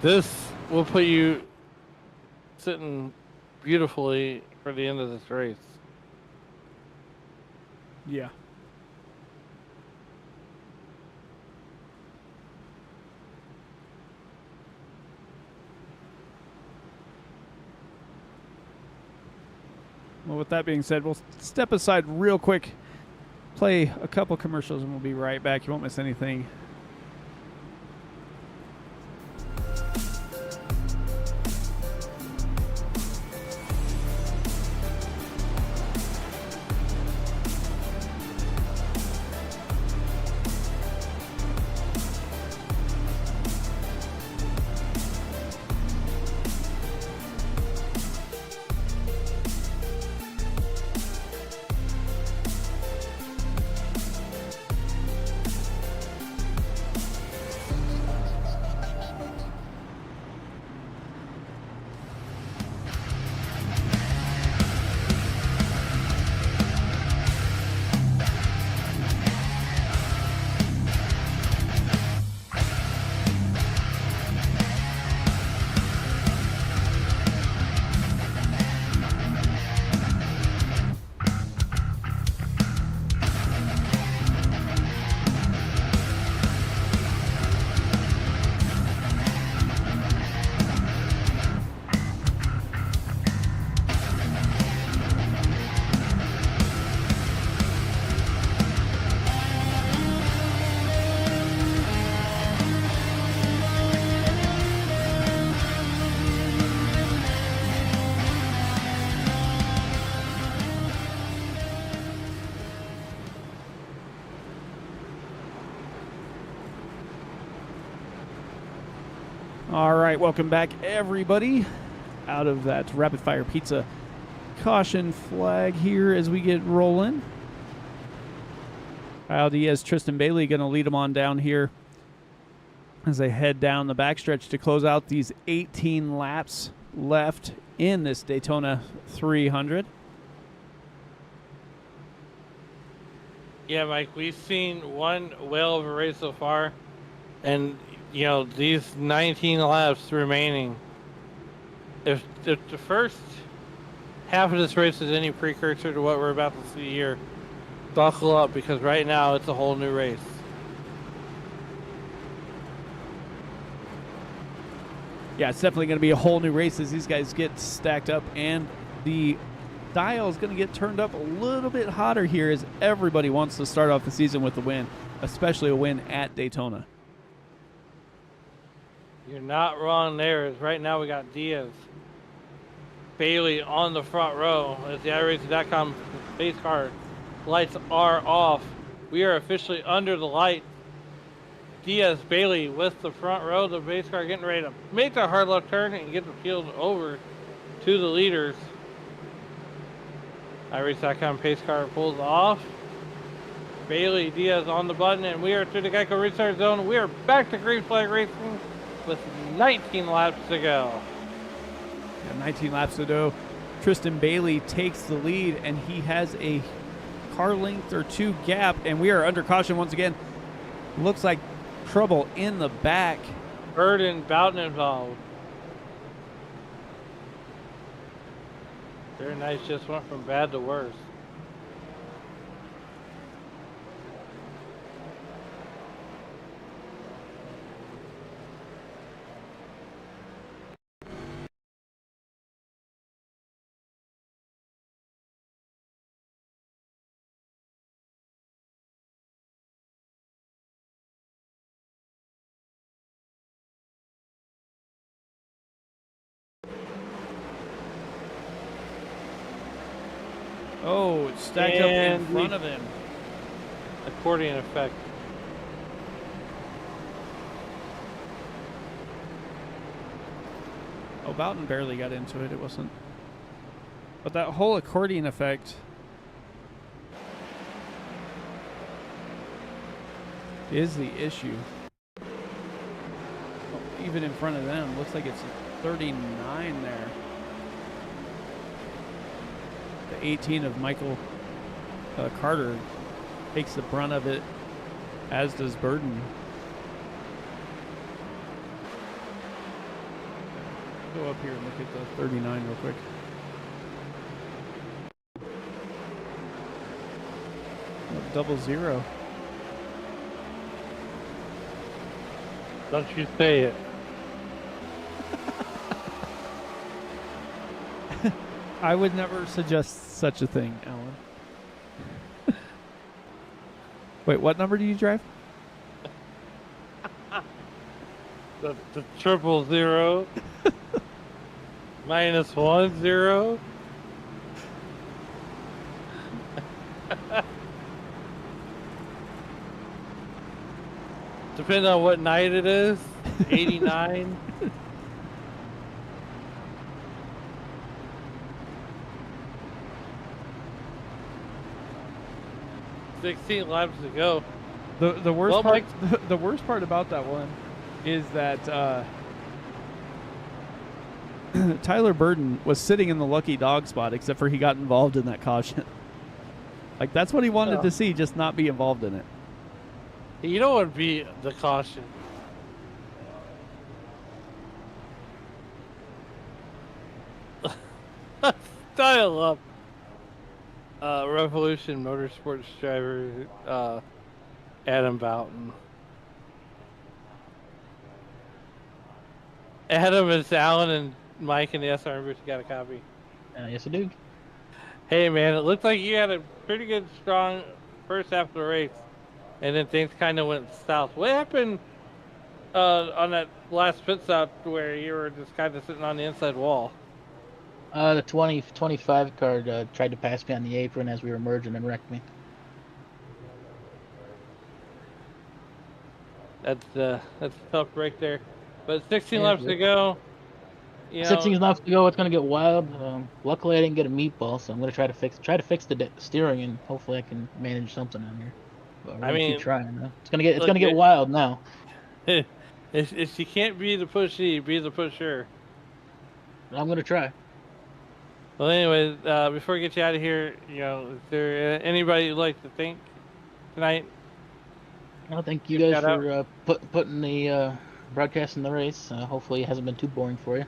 This will put you sitting beautifully for the end of this race. Yeah. Well, with that being said, we'll step aside real quick, play a couple commercials, and we'll be right back. You won't miss anything. All right, welcome back, everybody, out of that Rapid Fire Pizza caution flag here as we get rolling. Kyle Diaz, Tristan Bailey going to lead them on down here as they head down the backstretch to close out these 18 laps left in this Daytona 300. Yeah, Mike, we've seen one whale of a race so far, and you know, these 19 laps remaining. If the first half of this race is any precursor to what we're about to see here, buckle up, because right now it's a whole new race. Yeah, it's definitely going to be a whole new race as these guys get stacked up, and the dial is going to get turned up a little bit hotter here as everybody wants to start off the season with a win, especially a win at Daytona. You're not wrong there. As right now we got Diaz, Bailey on the front row as the iRacing.com base car lights are off. We are officially under the light. Diaz, Bailey with the front row, the base car getting ready to make the hard left turn and get the field over to the leaders. iRacing.com pace car pulls off. Bailey, Diaz on the button, and we are through the Geico restart zone. We are back to green flag racing with 19 laps to go. Yeah, 19 laps to go. Tristan Bailey takes the lead, and he has a car length or two gap, and we are under caution once again. Looks like trouble in the back. Bird and Bowden involved. Very nice, just went from bad to worse. Oh, it's stacked up in front of him. Accordion effect. Oh, Boughton barely got into it. It wasn't. But that whole accordion effect is the issue. Oh, even in front of them, looks like it's 39 there. The 18 of Michael Carter takes the brunt of it, as does Burden. Go up here and look at the 39 real quick. Oh, 00. Don't you say it. I would never suggest such a thing, Alan. Wait, what number do you drive? The 000 minus 10. Depending on what night it is, 89. $16 laps to go. The worst Well, part the worst part about that one is that Tyler Burden was sitting in the lucky dog spot, except for he got involved in that caution. Like, that's what he wanted to see, just not be involved in it. You don't want to be the caution. Dial up. Revolution Motorsports driver Adam Boughton. Adam, is Alan and Mike and the SRM booth. You got a copy? Yes, I do. Hey, man, it looked like you had a pretty good, strong first half of the race, and then things kind of went south. What happened on that last pit stop where you were just kind of sitting on the inside wall? The 25 car tried to pass me on the apron as we were merging and wrecked me. That's a tough break there. But 16 laps to go. You know, 16 laps to go. It's gonna get wild. Luckily, I didn't get a meatball, so I'm gonna try to fix the steering, and hopefully, I can manage something on here. But I mean, keep trying. Though. It's gonna get wild now. if you can't be the pushy, be the pusher. I'm gonna try. Well, anyways, before we get you out of here, you know, is there anybody you'd like to thank tonight? I thank you guys for putting the broadcast in the race. Hopefully, it hasn't been too boring for you.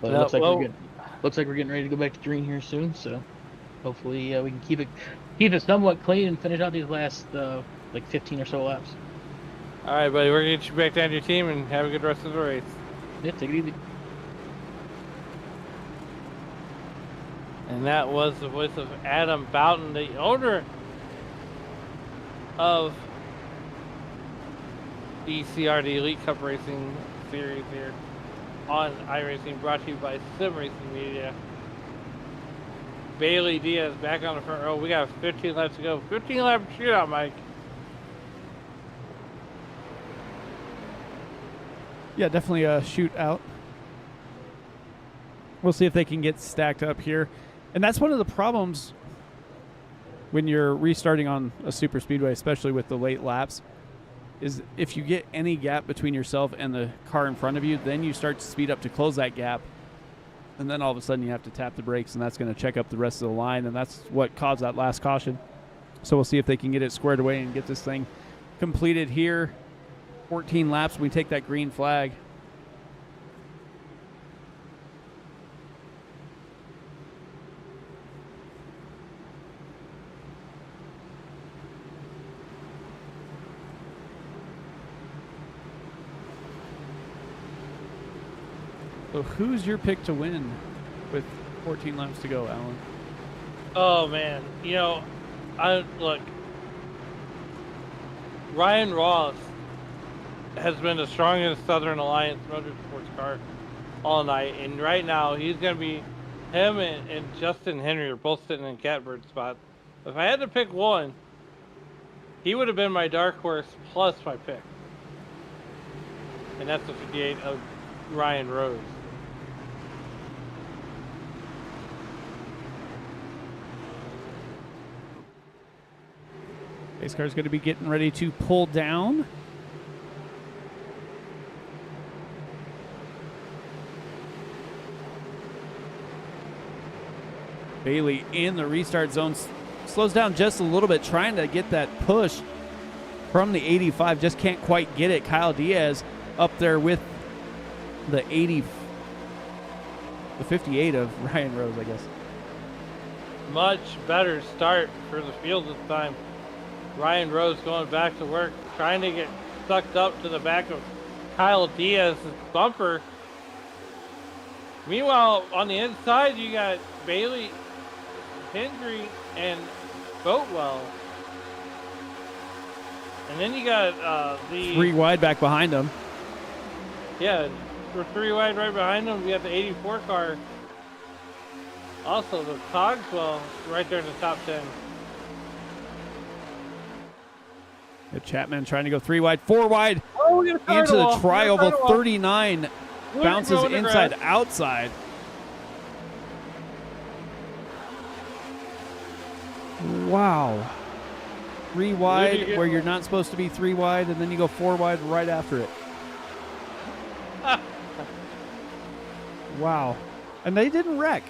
But it looks like we're getting ready to go back to green here soon. So hopefully, we can keep it somewhat clean and finish out these last like 15 or so laps. All right, buddy, we're gonna get you back down to your team and have a good rest of the race. Yeah, take it easy. And that was the voice of Adam Boughton, the owner of ECR, the Elite Cup Racing Series here on iRacing, brought to you by Sim Racing Media. Bailey Diaz back on the front row. We got 15 laps to go. 15 lap shootout, Mike. Yeah, definitely a shootout. We'll see if they can get stacked up here. And that's one of the problems when you're restarting on a super speedway, especially with the late laps, is if you get any gap between yourself and the car in front of you, then you start to speed up to close that gap. And then all of a sudden you have to tap the brakes, and that's going to check up the rest of the line, and that's what caused that last caution. So we'll see if they can get it squared away and get this thing completed here. 14 laps, we take that green flag. So who's your pick to win with 14 laps to go, Alan? Oh, man. You know, look, Ryan Ross has been the strongest Southern Alliance Motorsports car all night. And right now, he's going to be, him and Justin Henry are both sitting in catbird spots. If I had to pick one, he would have been my dark horse plus my pick. And that's the 58 of Ryan Rose. Pace car is going to be getting ready to pull down. Bailey in the restart zone slows down just a little bit, trying to get that push from the 85. Just can't quite get it. Kyle Diaz up there with the 58 of Ryan Rose, I guess. Much better start for the field this time. Ryan Rose going back to work, trying to get sucked up to the back of Kyle Diaz's bumper. Meanwhile, on the inside, you got Bailey, Hendry, and Boatwell. And then you got the... 3 wide back behind him. Yeah, we're 3 wide right behind them. We got the 84 car. Also, the Cogswell right there in the top 10. Chapman trying to go 3 wide, 4 wide. Oh, we got a into the wall. tri-oval. 39 bounces inside, outside. Wow. 3 wide where you're not supposed to be 3 wide, and then you go 4 wide right after it. Wow. And they didn't wreck.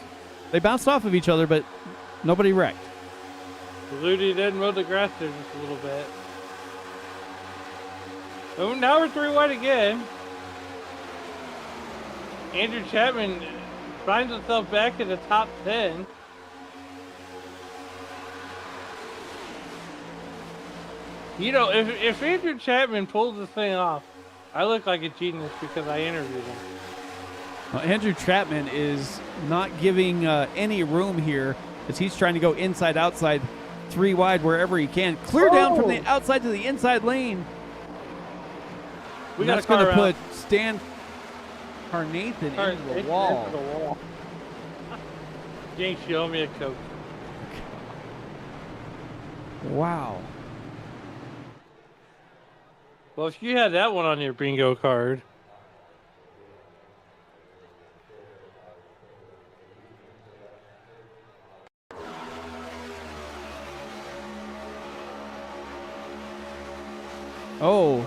They bounced off of each other, but nobody wrecked. Ludi did mow the grass there just a little bit. Oh, now we're 3 wide again. Andrew Chapman finds himself back in the top 10. You know, if Andrew Chapman pulls this thing off, I look like a genius because I interviewed him. Well, Andrew Chapman is not giving any room here as he's trying to go inside, outside, 3 wide wherever he can. Clear down from the outside to the inside lane. That's going to put Stan Carnathan into the wall. Jinx, you owe me a Coke. Wow. Well, if you had that one on your bingo card. Oh.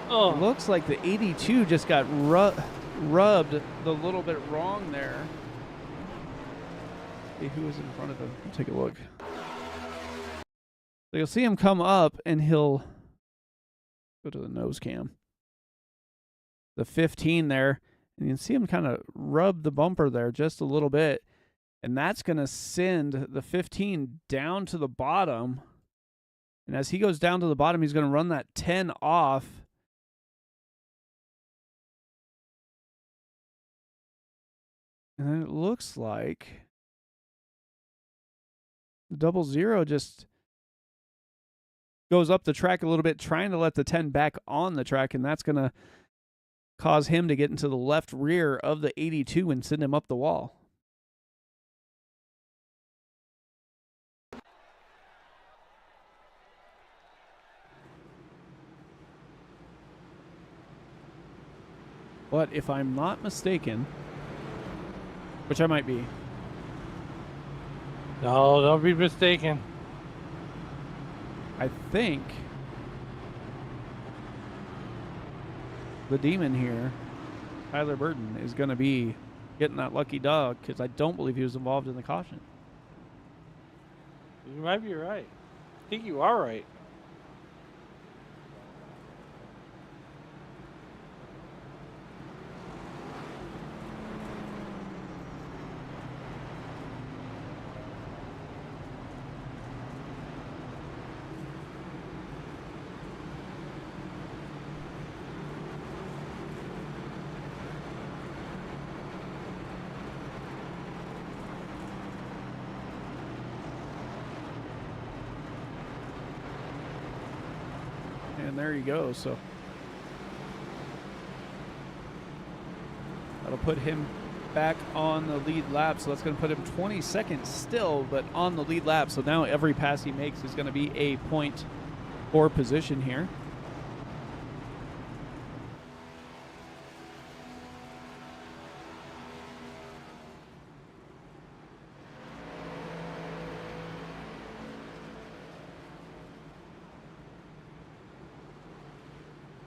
Oh. Looks like the 82 just got rubbed a little bit wrong there. See who was in front of him. Let's take a look. So you'll see him come up, and he'll go to the nose cam. The 15 there, and you can see him kind of rub the bumper there just a little bit, and that's going to send the 15 down to the bottom. And as he goes down to the bottom, he's going to run that 10 off. And then it looks like the 00 just goes up the track a little bit, trying to let the 10 back on the track, and that's going to cause him to get into the left rear of the 82 and send him up the wall. But if I'm not mistaken, which I might be. No, don't be mistaken. I think the demon here, Tyler Burton, is going to be getting that lucky dog because I don't believe he was involved in the caution. You might be right. I think you are right. And there you go. So that'll put him back on the lead lap. So that's going to put him 20 seconds still, but on the lead lap. So now every pass he makes is going to be a point for position here.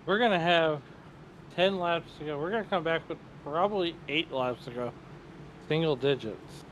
We're going to have 10 laps to go. We're going to come back with probably 8 laps to go. Single digits.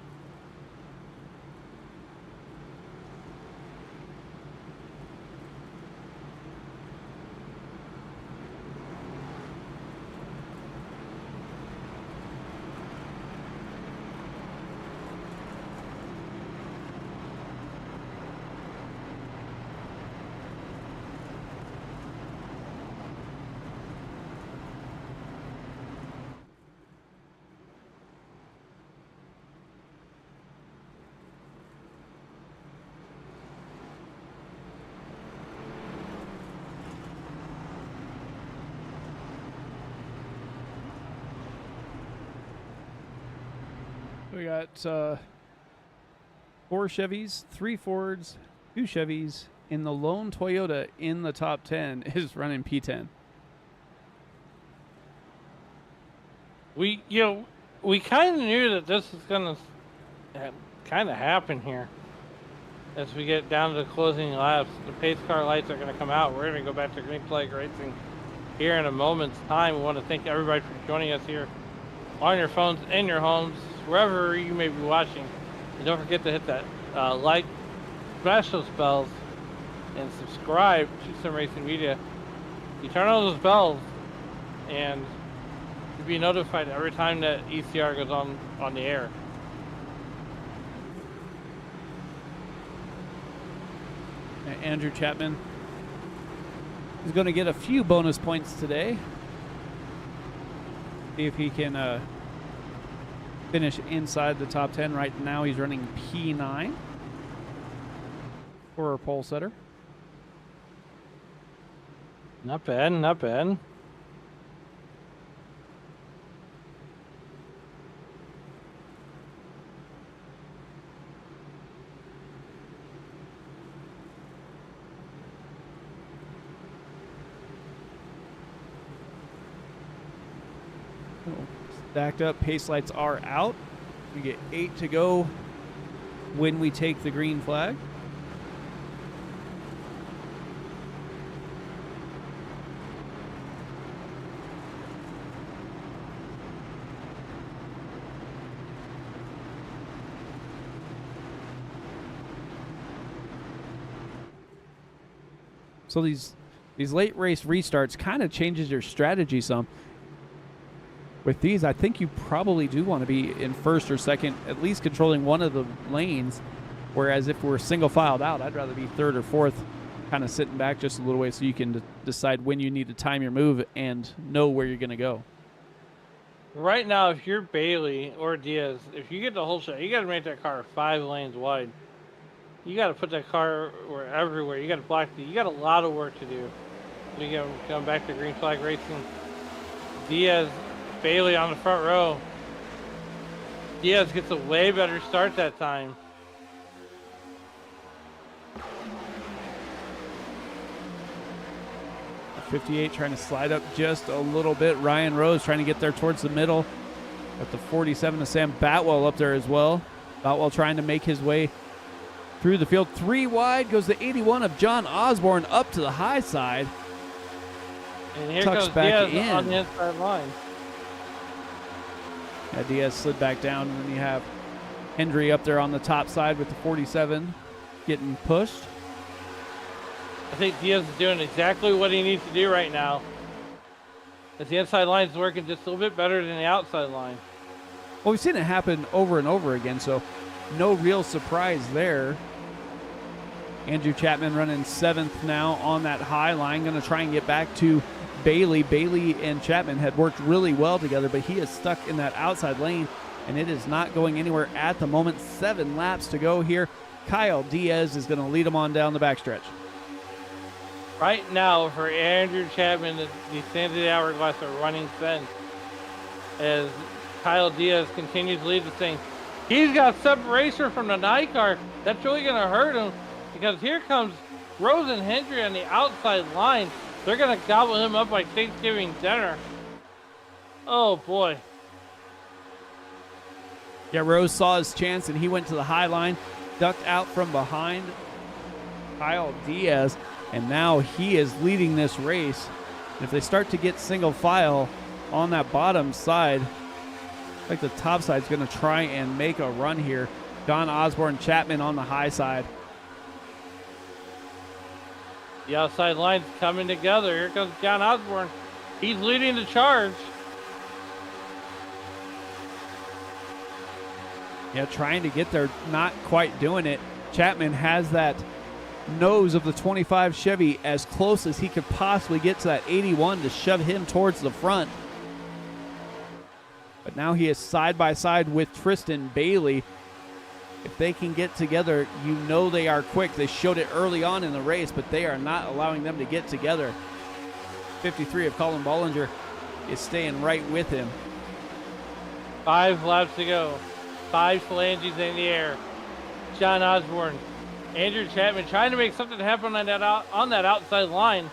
we got 4 Chevys, 3 Fords, 2 Chevys, and the lone Toyota in the top 10 is running P10. We kind of knew that this was going to kind of happen here. As we get down to the closing laps, the pace car lights are going to come out. We're going to go back to green flag racing here in a moment's time. We want to thank everybody for joining us here on your phones, in your homes, wherever you may be watching. And don't forget to hit that like, smash those bells, and subscribe to Sim Racing Media. You turn on those bells, and you'll be notified every time that ECR goes on the air. Andrew Chapman is going to get a few bonus points today. See if he can finish inside the top 10. Right now he's running P9 for a pole setter. Not bad, not bad. Stacked up, pace lights are out. We get 8 to go when we take the green flag. So these late race restarts kind of changes your strategy some. With these, I think you probably do want to be in first or second, at least controlling one of the lanes. Whereas if we're single filed out, I'd rather be third or fourth, kind of sitting back just a little way so you can decide when you need to time your move and know where you're going to go. Right now, if you're Bailey or Diaz, if you get the whole shot, you got to make that car 5 lanes wide. You got to put that car everywhere. You got to block you got a lot of work to do. We got to come back to green flag racing. Diaz, Bailey on the front row. Diaz gets a way better start that time. A 58 trying to slide up just a little bit. Ryan Rose trying to get there towards the middle. Got the 47 of Sam Batwell up there as well. Batwell trying to make his way through the field. 3 wide goes the 81 of John Osborne up to the high side. And here Tucks goes back Diaz in. on the inside line. Yeah, Diaz slid back down, and then you have Hendry up there on the top side with the 47 getting pushed. I think Diaz is doing exactly what he needs to do right now. As the inside line is working just a little bit better than the outside line. Well, we've seen it happen over and over again, so no real surprise there. Andrew Chapman running 7th now on that high line. Going to try and get back to Bailey. Bailey and Chapman had worked really well together, but he is stuck in that outside lane, and it is not going anywhere at the moment. 7 laps to go here. Kyle Diaz is going to lead him on down the backstretch. Right now, for Andrew Chapman, the Santa the Hourglass are running thin. As Kyle Diaz continues to lead the thing. He's got separation from the night car. That's really going to hurt him, because here comes Rose and Hendry on the outside line. They're going to gobble him up like Thanksgiving dinner. Oh, boy. Yeah, Rose saw his chance, and he went to the high line, ducked out from behind Kyle Diaz, and now he is leading this race. And if they start to get single file on that bottom side, I think the top side is going to try and make a run here. John Osborne, Chapman on the high side. The outside line's coming together. Here comes John Osborne. He's leading the charge. Yeah, trying to get there, not quite doing it. Chapman has that nose of the 25 Chevy as close as he could possibly get to that 81 to shove him towards the front. But now he is side by side with Tristan Bailey. If they can get together, you know they are quick. They showed it early on in the race, but they are not allowing them to get together. 53 of Colin Bollinger is staying right with him. 5 laps to go. 5 phalanges in the air. John Osborne, Andrew Chapman trying to make something happen on that outside line.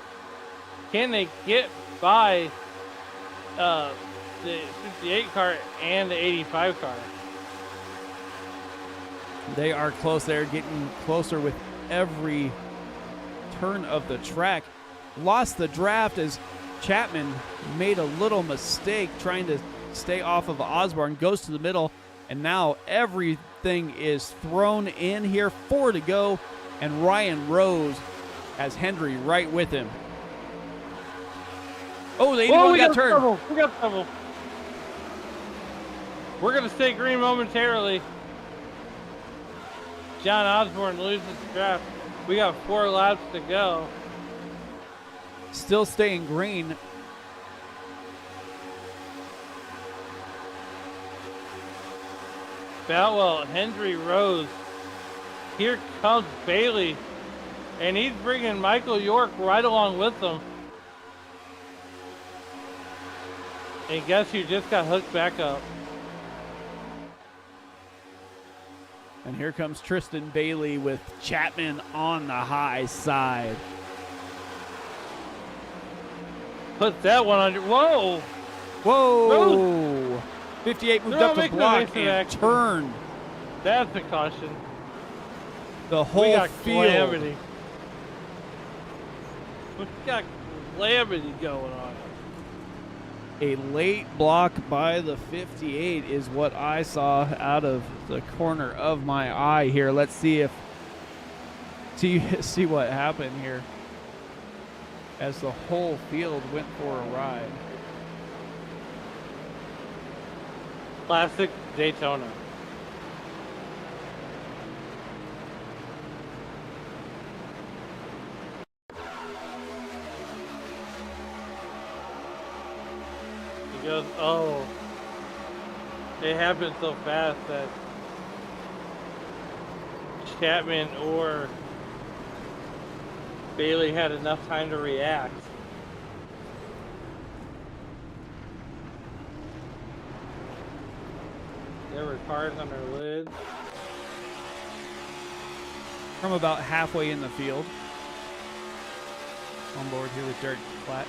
Can they get by the 58 car and the 85 car? They are close. They're getting closer with every turn of the track. Lost the draft as Chapman made a little mistake trying to stay off of Osborne. Goes to the middle, and now everything is thrown in here. 4 to go, and Ryan Rose has Hendry right with him. Oh, the 81 got turned. Trouble. We got trouble. We're going to stay green momentarily. John Osborne loses the draft. We got 4 laps to go. Still staying green. Boutwell, Hendry, Rose. Here comes Bailey. And he's bringing Michael York right along with him. And guess who just got hooked back up? And here comes Tristan Bailey with Chapman on the high side. Put that one under. Whoa! Whoa! 58 moved up the block and turned. That's a caution. The whole we got field. Calamity. We got calamity going on. A late block by the 58 is what I saw out of the corner of my eye here. Let's see if see what happened here as the whole field went for a ride. Classic Daytona. He goes, oh. It happened so fast that Chapman or Bailey had enough time to react. There were cars on their lids. From about halfway in the field. On board here with Derek Platt.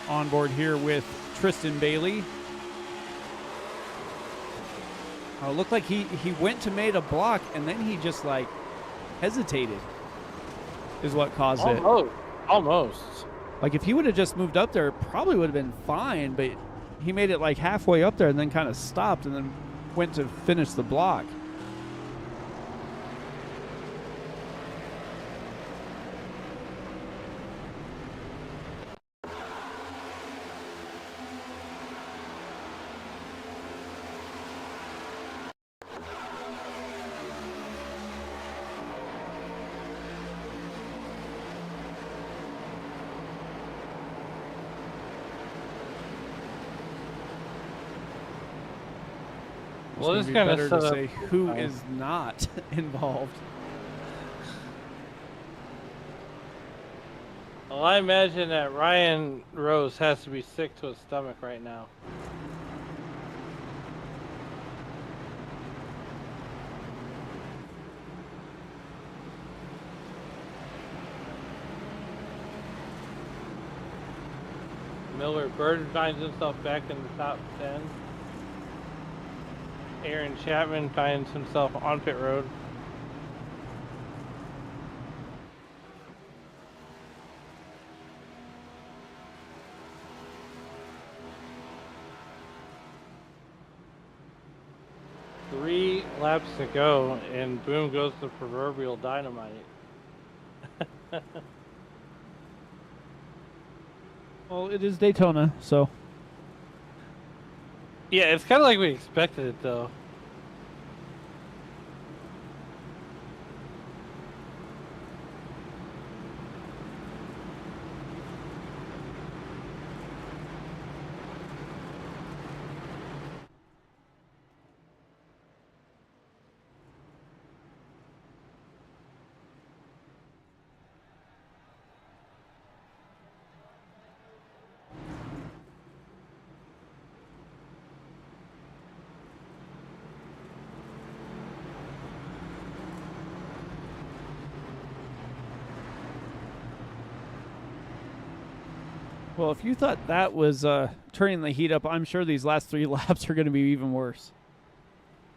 On board here with Tristan Bailey. Oh, it looked like he went to make a block and then he just like hesitated is what caused it. Almost. Like if he would have just moved up there, it probably would have been fine, but he made it like halfway up there and then kind of stopped and then went to finish the block. Well, It's this gonna kind be of better to set say up. who is not involved. Well, I imagine that Ryan Rose has to be sick to his stomach right now. Miller Bird finds himself back in the top 10. Aaron Chapman finds himself on pit road. Three laps to go, and boom goes the proverbial dynamite. Well, it is Daytona, so Yeah, it's kind of like we expected it, though. Well, if you thought that was turning the heat up, I'm sure these last 3 laps are going to be even worse.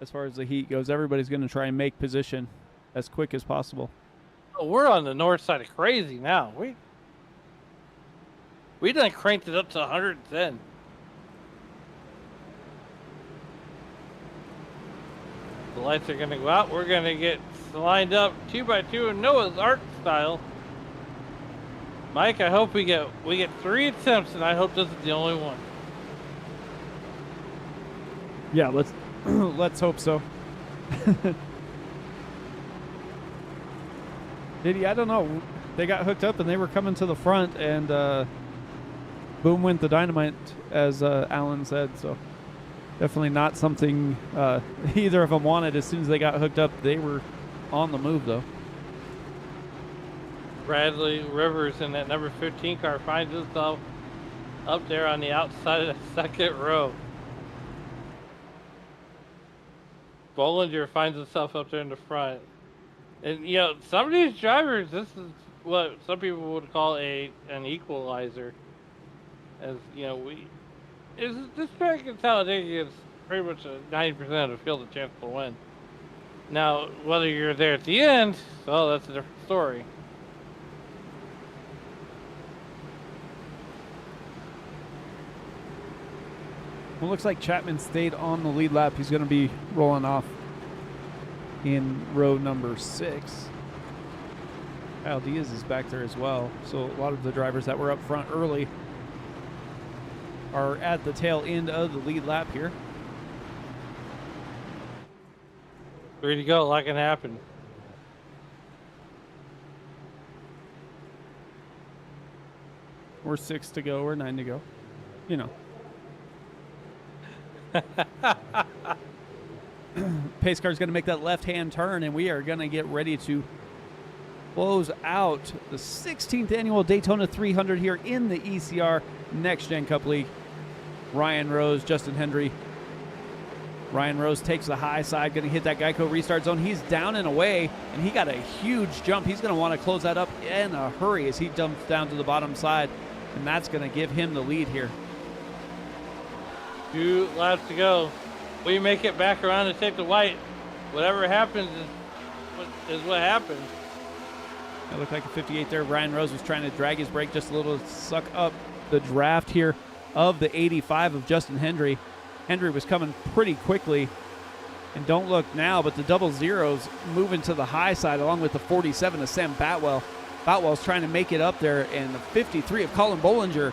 As far as the heat goes, everybody's going to try and make position as quick as possible. Oh, we're on the north side of crazy now. We done cranked it up to 110. The lights are gonna go out. We're gonna get lined up 2x2 in Noah's Ark style. Mike, I hope we get 3 attempts, and I hope this is the only one. Yeah, let's let's hope so. Diddy, I don't know. They got hooked up and they were coming to the front, and boom went the dynamite, as Alan said. So definitely not something either of them wanted. As soon as they got hooked up, they were on the move, though. Bradley Rivers in that number 15 car finds himself up there on the outside of the second row. Bollinger finds himself up there in the front. And, you know, some of these drivers, this is what some people would call an equalizer. As, you know, this track in Talladega is pretty much a 90% of the field a chance to win. Now, whether you're there at the end, well, that's a different story. Well, looks like Chapman stayed on the lead lap. He's going to be rolling off in row number 6. Kyle Diaz is back there as well. So a lot of the drivers that were up front early are at the tail end of the lead lap here. 3 to go, a lot can happen. Or 6 to go, or 9 to go. You know. Pace car's going to make that left-hand turn, and we are going to get ready to close out the 16th annual Daytona 300 here in the ECR NextGen Cup League. Ryan Rose, Justin Hendry. Ryan Rose takes the high side, going to hit that Geico restart zone. He's down and away, and he got a huge jump. He's going to want to close that up in a hurry as he jumps down to the bottom side, and that's going to give him the lead here. 2 laps to go. We make it back around and take the white. Whatever happens is what happens. It looked like a 58 there. Ryan Rose was trying to drag his brake just a little to suck up the draft here of the 85 of Justin Hendry. Hendry was coming pretty quickly. And don't look now, but the double zeros moving to the high side along with the 47 of Sam Batwell. Batwell's trying to make it up there, and the 53 of Colin Bollinger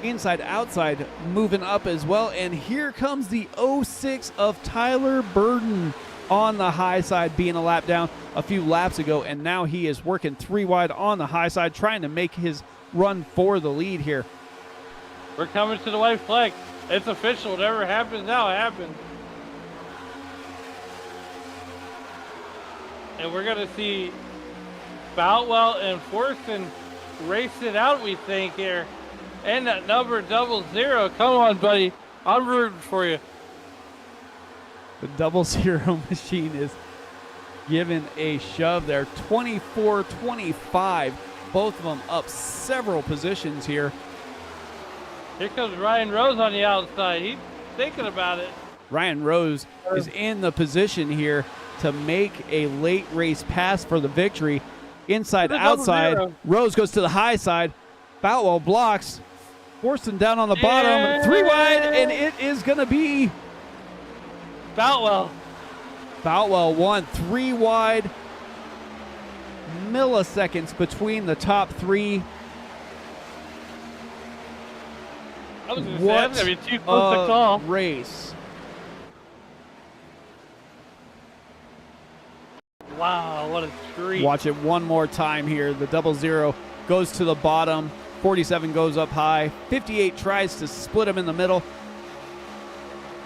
inside outside moving up as well. And here comes the 06 of Tyler Burden on the high side, being a lap down a few laps ago, and now he is working 3 wide on the high side, trying to make his run for the lead here. We're coming to the white flag. It's official. Whatever happens now happens. And we're going to see Boutwell and Forson race it out, we think, here. And that number 00. Come on, buddy. I'm rooting for you. The 00 machine is given a shove there. 24-25. Both of them up several positions here. Here comes Ryan Rose on the outside. He's thinking about it. Ryan Rose is in the position here to make a late race pass for the victory. Inside, outside. Rose goes to the high side. Boutwell blocks. Forcing down on the bottom. 3 wide, and it is going to be Boutwell. Boutwell won 3 wide. Milliseconds between the top 3. I was going to say, that's going to be too close to call. Race. Wow, what a treat. Watch it one more time here. The 00 goes to the bottom. 47 goes up high. 58 tries to split him in the middle.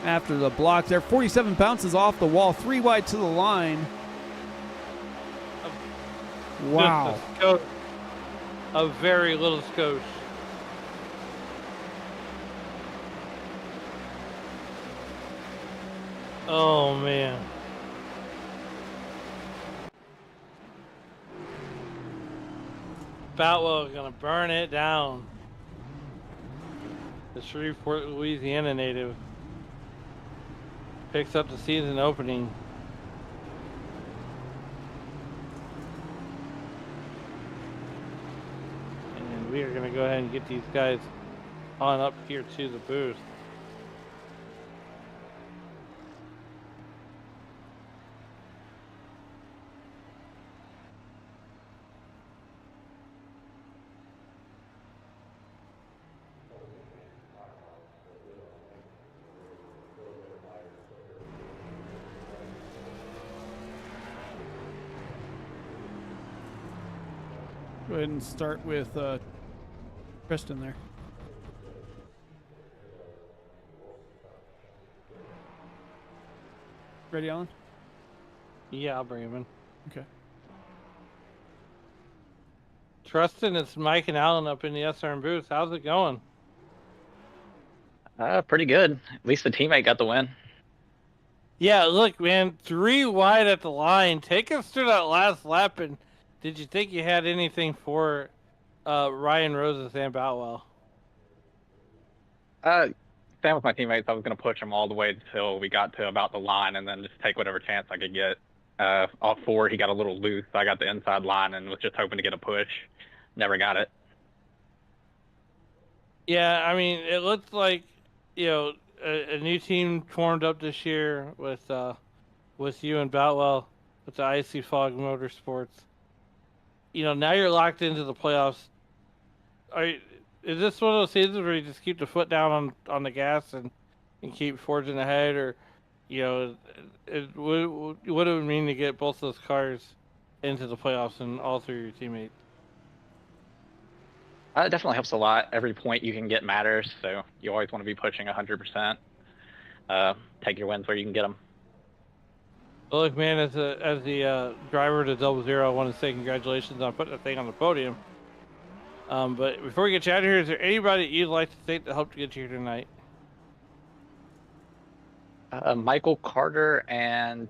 After the block there, 47 bounces off the wall. 3 wide to the line. Wow. A very little skosh. Oh, man. Boutwell is going to burn it down. The Shreveport, Louisiana native picks up the season opening. And we are going to go ahead and get these guys on up here to the booth. Go ahead and start with Kristen there. Ready, Alan? Yeah, I'll bring him in. Okay. Trustin, it's Mike and Alan up in the SRM booth. How's it going? Pretty good. At least the teammate got the win. Yeah, look, man, 3 wide at the line. Take us through that last lap, and did you think you had anything for Ryan Roses and Boutwell? Same with my teammates. I was going to push them all the way until we got to about the line and then just take whatever chance I could get. Off 4, he got a little loose. I got the inside line and was just hoping to get a push. Never got it. Yeah, I mean, it looks like, you know, a new team formed up this year with you and Boutwell with the IC Fog Motorsports. You know, now you're locked into the playoffs. Is this one of those seasons where you just keep the foot down on the gas and keep forging ahead, or, you know, what it would mean to get both those cars into the playoffs and all 3 of your teammates? It definitely helps a lot. Every point you can get matters, so you always want to be pushing 100%. Take your wins where you can get them. Well, look, man, as the driver to 00, I want to say congratulations on putting the thing on the podium. But before we get you out of here, is there anybody you'd like to thank that helped to get you here tonight? Michael Carter and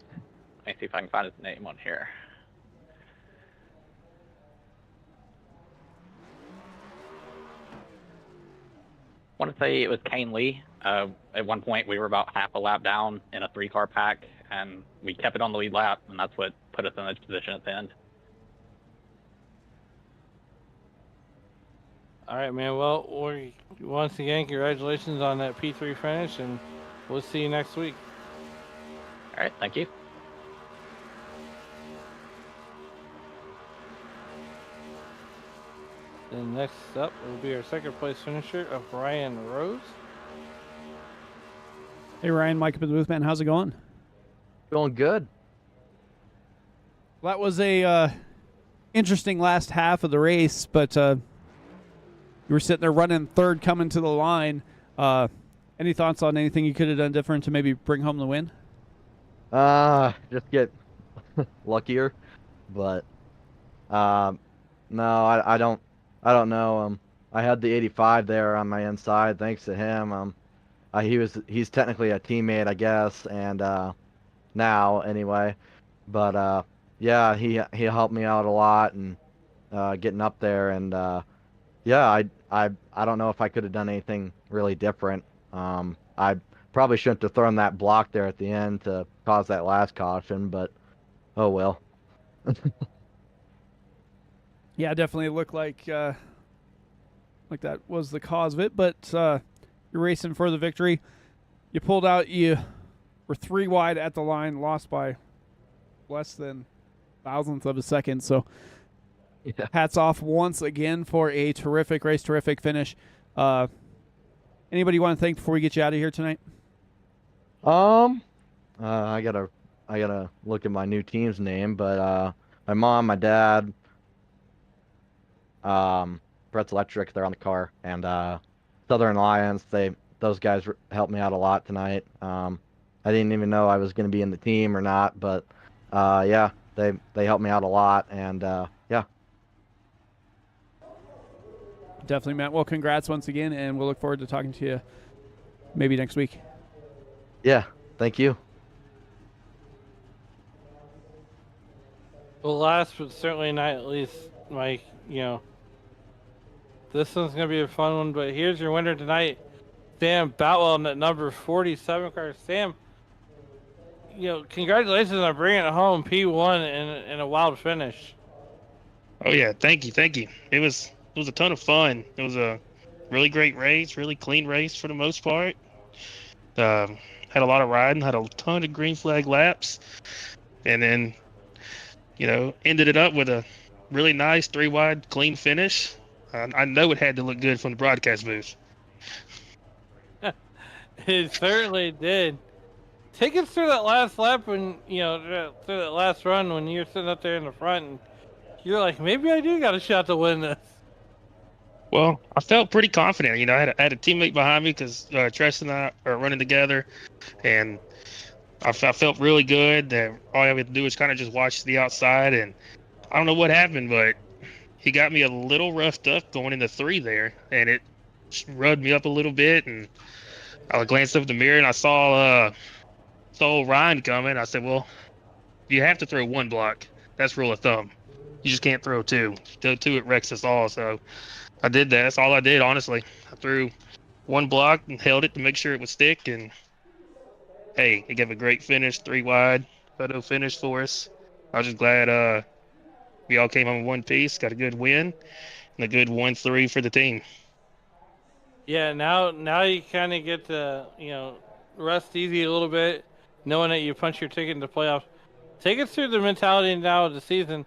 let me see if I can find his name on here. I want to say it was Kane Lee. At one point, we were about half a lap down in a 3-car pack, and we kept it on the lead lap, and that's what put us in this position at the end. All right, man. Well, once again, congratulations on that P3 finish, and we'll see you next week. All right, thank you. Then next up will be our 2nd place finisher of Ryan Rose. Hey, Ryan, Mike up in the booth, man. How's it going? Going good. Well, that was a interesting last half of the race, but you were sitting there running 3rd coming to the line. Any thoughts on anything you could have done different to maybe bring home the win? Just get luckier, but no, I don't know. I had the 85 there on my inside, thanks to him. He's technically a teammate, I guess, and now anyway, but yeah, he helped me out a lot and getting up there, and yeah, I don't know if I could have done anything really different. I probably shouldn't have thrown that block there at the end to cause that last caution, but oh well. Yeah, definitely looked like that was the cause of it, but you're racing for the victory. You pulled out, you were 3 wide at the line, lost by less than thousandth of a second, so Yeah. hats off once again for a terrific race, terrific finish. Anybody you want to thank before we get you out of here tonight? I gotta look at my new team's name, but my mom, my dad, Brett's Electric, they're on the car, and Southern Alliance, those guys helped me out a lot tonight. I didn't even know I was gonna be in the team or not, but yeah, they helped me out a lot, and yeah. Definitely, Matt. Well, congrats once again, and we'll look forward to talking to you maybe next week. Yeah, thank you. Well, last but certainly not least, Mike, you know, this one's going to be a fun one, but here's your winner tonight Sam Boutwell in that number 47 car. Sam, congratulations on bringing it home P1 in a wild finish. Oh yeah, thank you. It was a ton of fun. It was a really great race, really clean race for the most part. Um, had a lot of riding, had a ton of green flag laps, and then ended it up with a really nice 3 wide clean finish. I know it had to look good from the broadcast booth. It certainly did. Take us through that last lap when, through that last run when you're sitting up there in the front and you're like, maybe I do got a shot to win this. Well, I felt pretty confident. I had a teammate behind me because Tristan and I are running together, and I felt really good that all I had to do was kind of just watch the outside. And I don't know what happened, but he got me a little roughed up going into 3 there, and it rubbed me up a little bit. And I glanced up at the mirror and I saw Ryan coming. I said, well, you have to throw 1 block. That's rule of thumb. You just can't throw 2. If you throw 2, it wrecks us all. So I did that. That's all I did, honestly. I threw 1 block and held it to make sure it would stick. And hey, it gave a great finish, 3 wide photo finish for us. I was just glad we all came home in one piece, got a good win, and a good 1-3 for the team. Yeah, now you kind of get to, rest easy a little bit, knowing that you punch your ticket into playoffs. Take us through the mentality now of the season.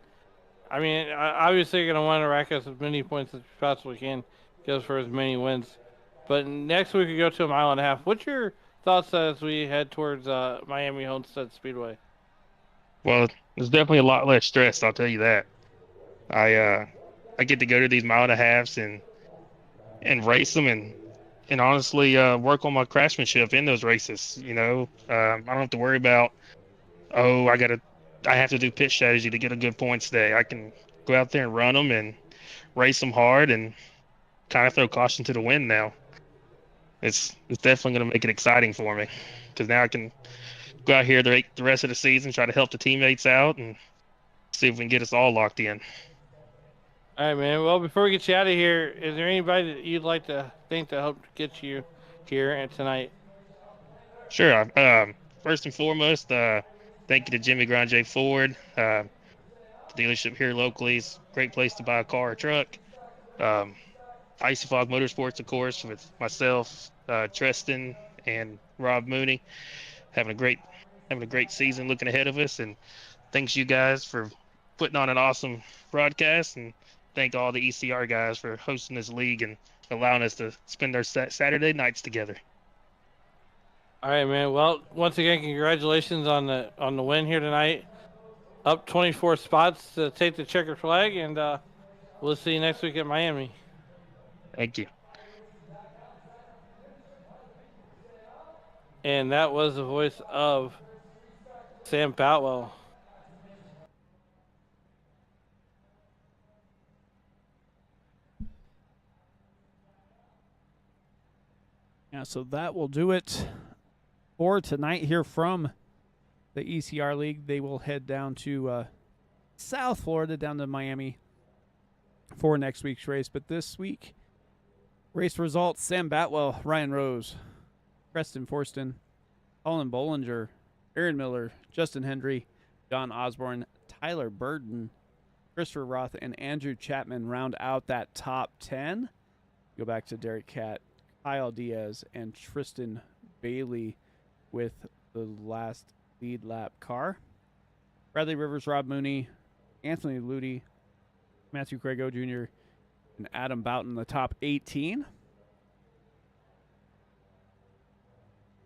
I mean, obviously you're going to want to rack up as many points as you possibly can, goes for as many wins. But next week we go to a 1.5 miles. What's your thoughts as we head towards Miami Homestead Speedway? Well, there's definitely a lot less stress, I'll tell you that. I get to go to these 1.5 miles and race them and honestly work on my craftsmanship in those races. I don't have to worry about, I have to do pit strategy to get a good points day. I can go out there and run them and race them hard and kind of throw caution to the wind now. It's definitely going to make it exciting for me because now I can go out here the rest of the season, try to help the teammates out and see if we can get us all locked in. All right, man. Well, before we get you out of here, is there anybody that you'd like to think to help get you here and tonight? Sure. First and foremost, thank you to Jimmy Grande Ford, the dealership here locally. It's a great place to buy a car or truck. Icy Fog Motorsports, of course, with myself, Tristan, and Rob Mooney, having a great season looking ahead of us. And thanks you guys for putting on an awesome broadcast, and thank all the ECR guys for hosting this league and allowing us to spend our Saturday nights together. All right, man. Well, once again, congratulations on the win here tonight. Up 24 spots to take the checkered flag, and we'll see you next week at Miami. Thank you. And that was the voice of Sam Boutwell. Yeah, so that will do it for tonight here from the ECR League. They will head down to South Florida, down to Miami for next week's race. But this week, race results: Sam Boutwell, Ryan Rose, Preston Forston, Colin Bollinger, Aaron Miller, Justin Hendry, John Osborne, Tyler Burden, Christopher Roth, and Andrew Chapman round out that top 10. Go back to Derek Catt, Kyle Diaz, and Tristan Bailey with the last lead lap car. Bradley Rivers, Rob Mooney, Anthony Ludi, Matthew Craigo Jr., and Adam Boughton, the top 18.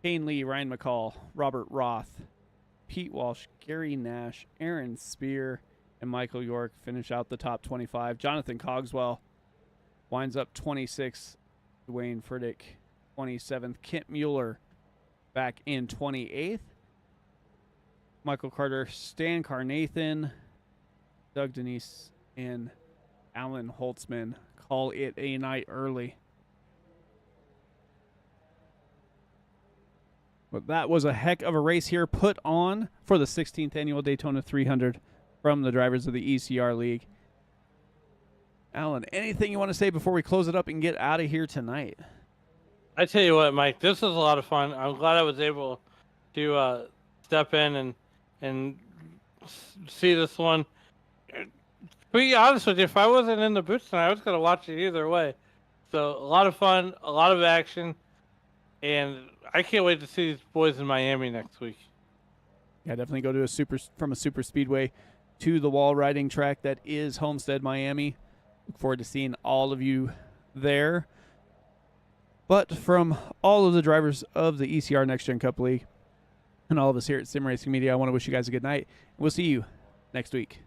Kane Lee, Ryan McCall, Robert Roth, Pete Walsh, Gary Nash, Aaron Spear, and Michael York finish out the top 25. Jonathan Cogswell winds up 26th. Dwayne Furtick, 27th. Kent Mueller back in 28th. Michael Carter, Stan Carnathan, Doug Denise, and Alan Holtzman call it a night early. But that was a heck of a race here put on for the 16th annual Daytona 300 from the drivers of the ECR League. Alan, anything you want to say before we close it up and get out of here tonight? I tell you what, Mike, this was a lot of fun. I'm glad I was able to step in and see this one. To be honest with you, if I wasn't in the booth tonight, I was going to watch it either way. So a lot of fun, a lot of action, and I can't wait to see these boys in Miami next week. Yeah, definitely go to from a super speedway to the wall riding track that is Homestead, Miami. Look forward to seeing all of you there. But from all of the drivers of the ECR Next Gen Cup League and all of us here at Sim Racing Media, I want to wish you guys a good night. We'll see you next week.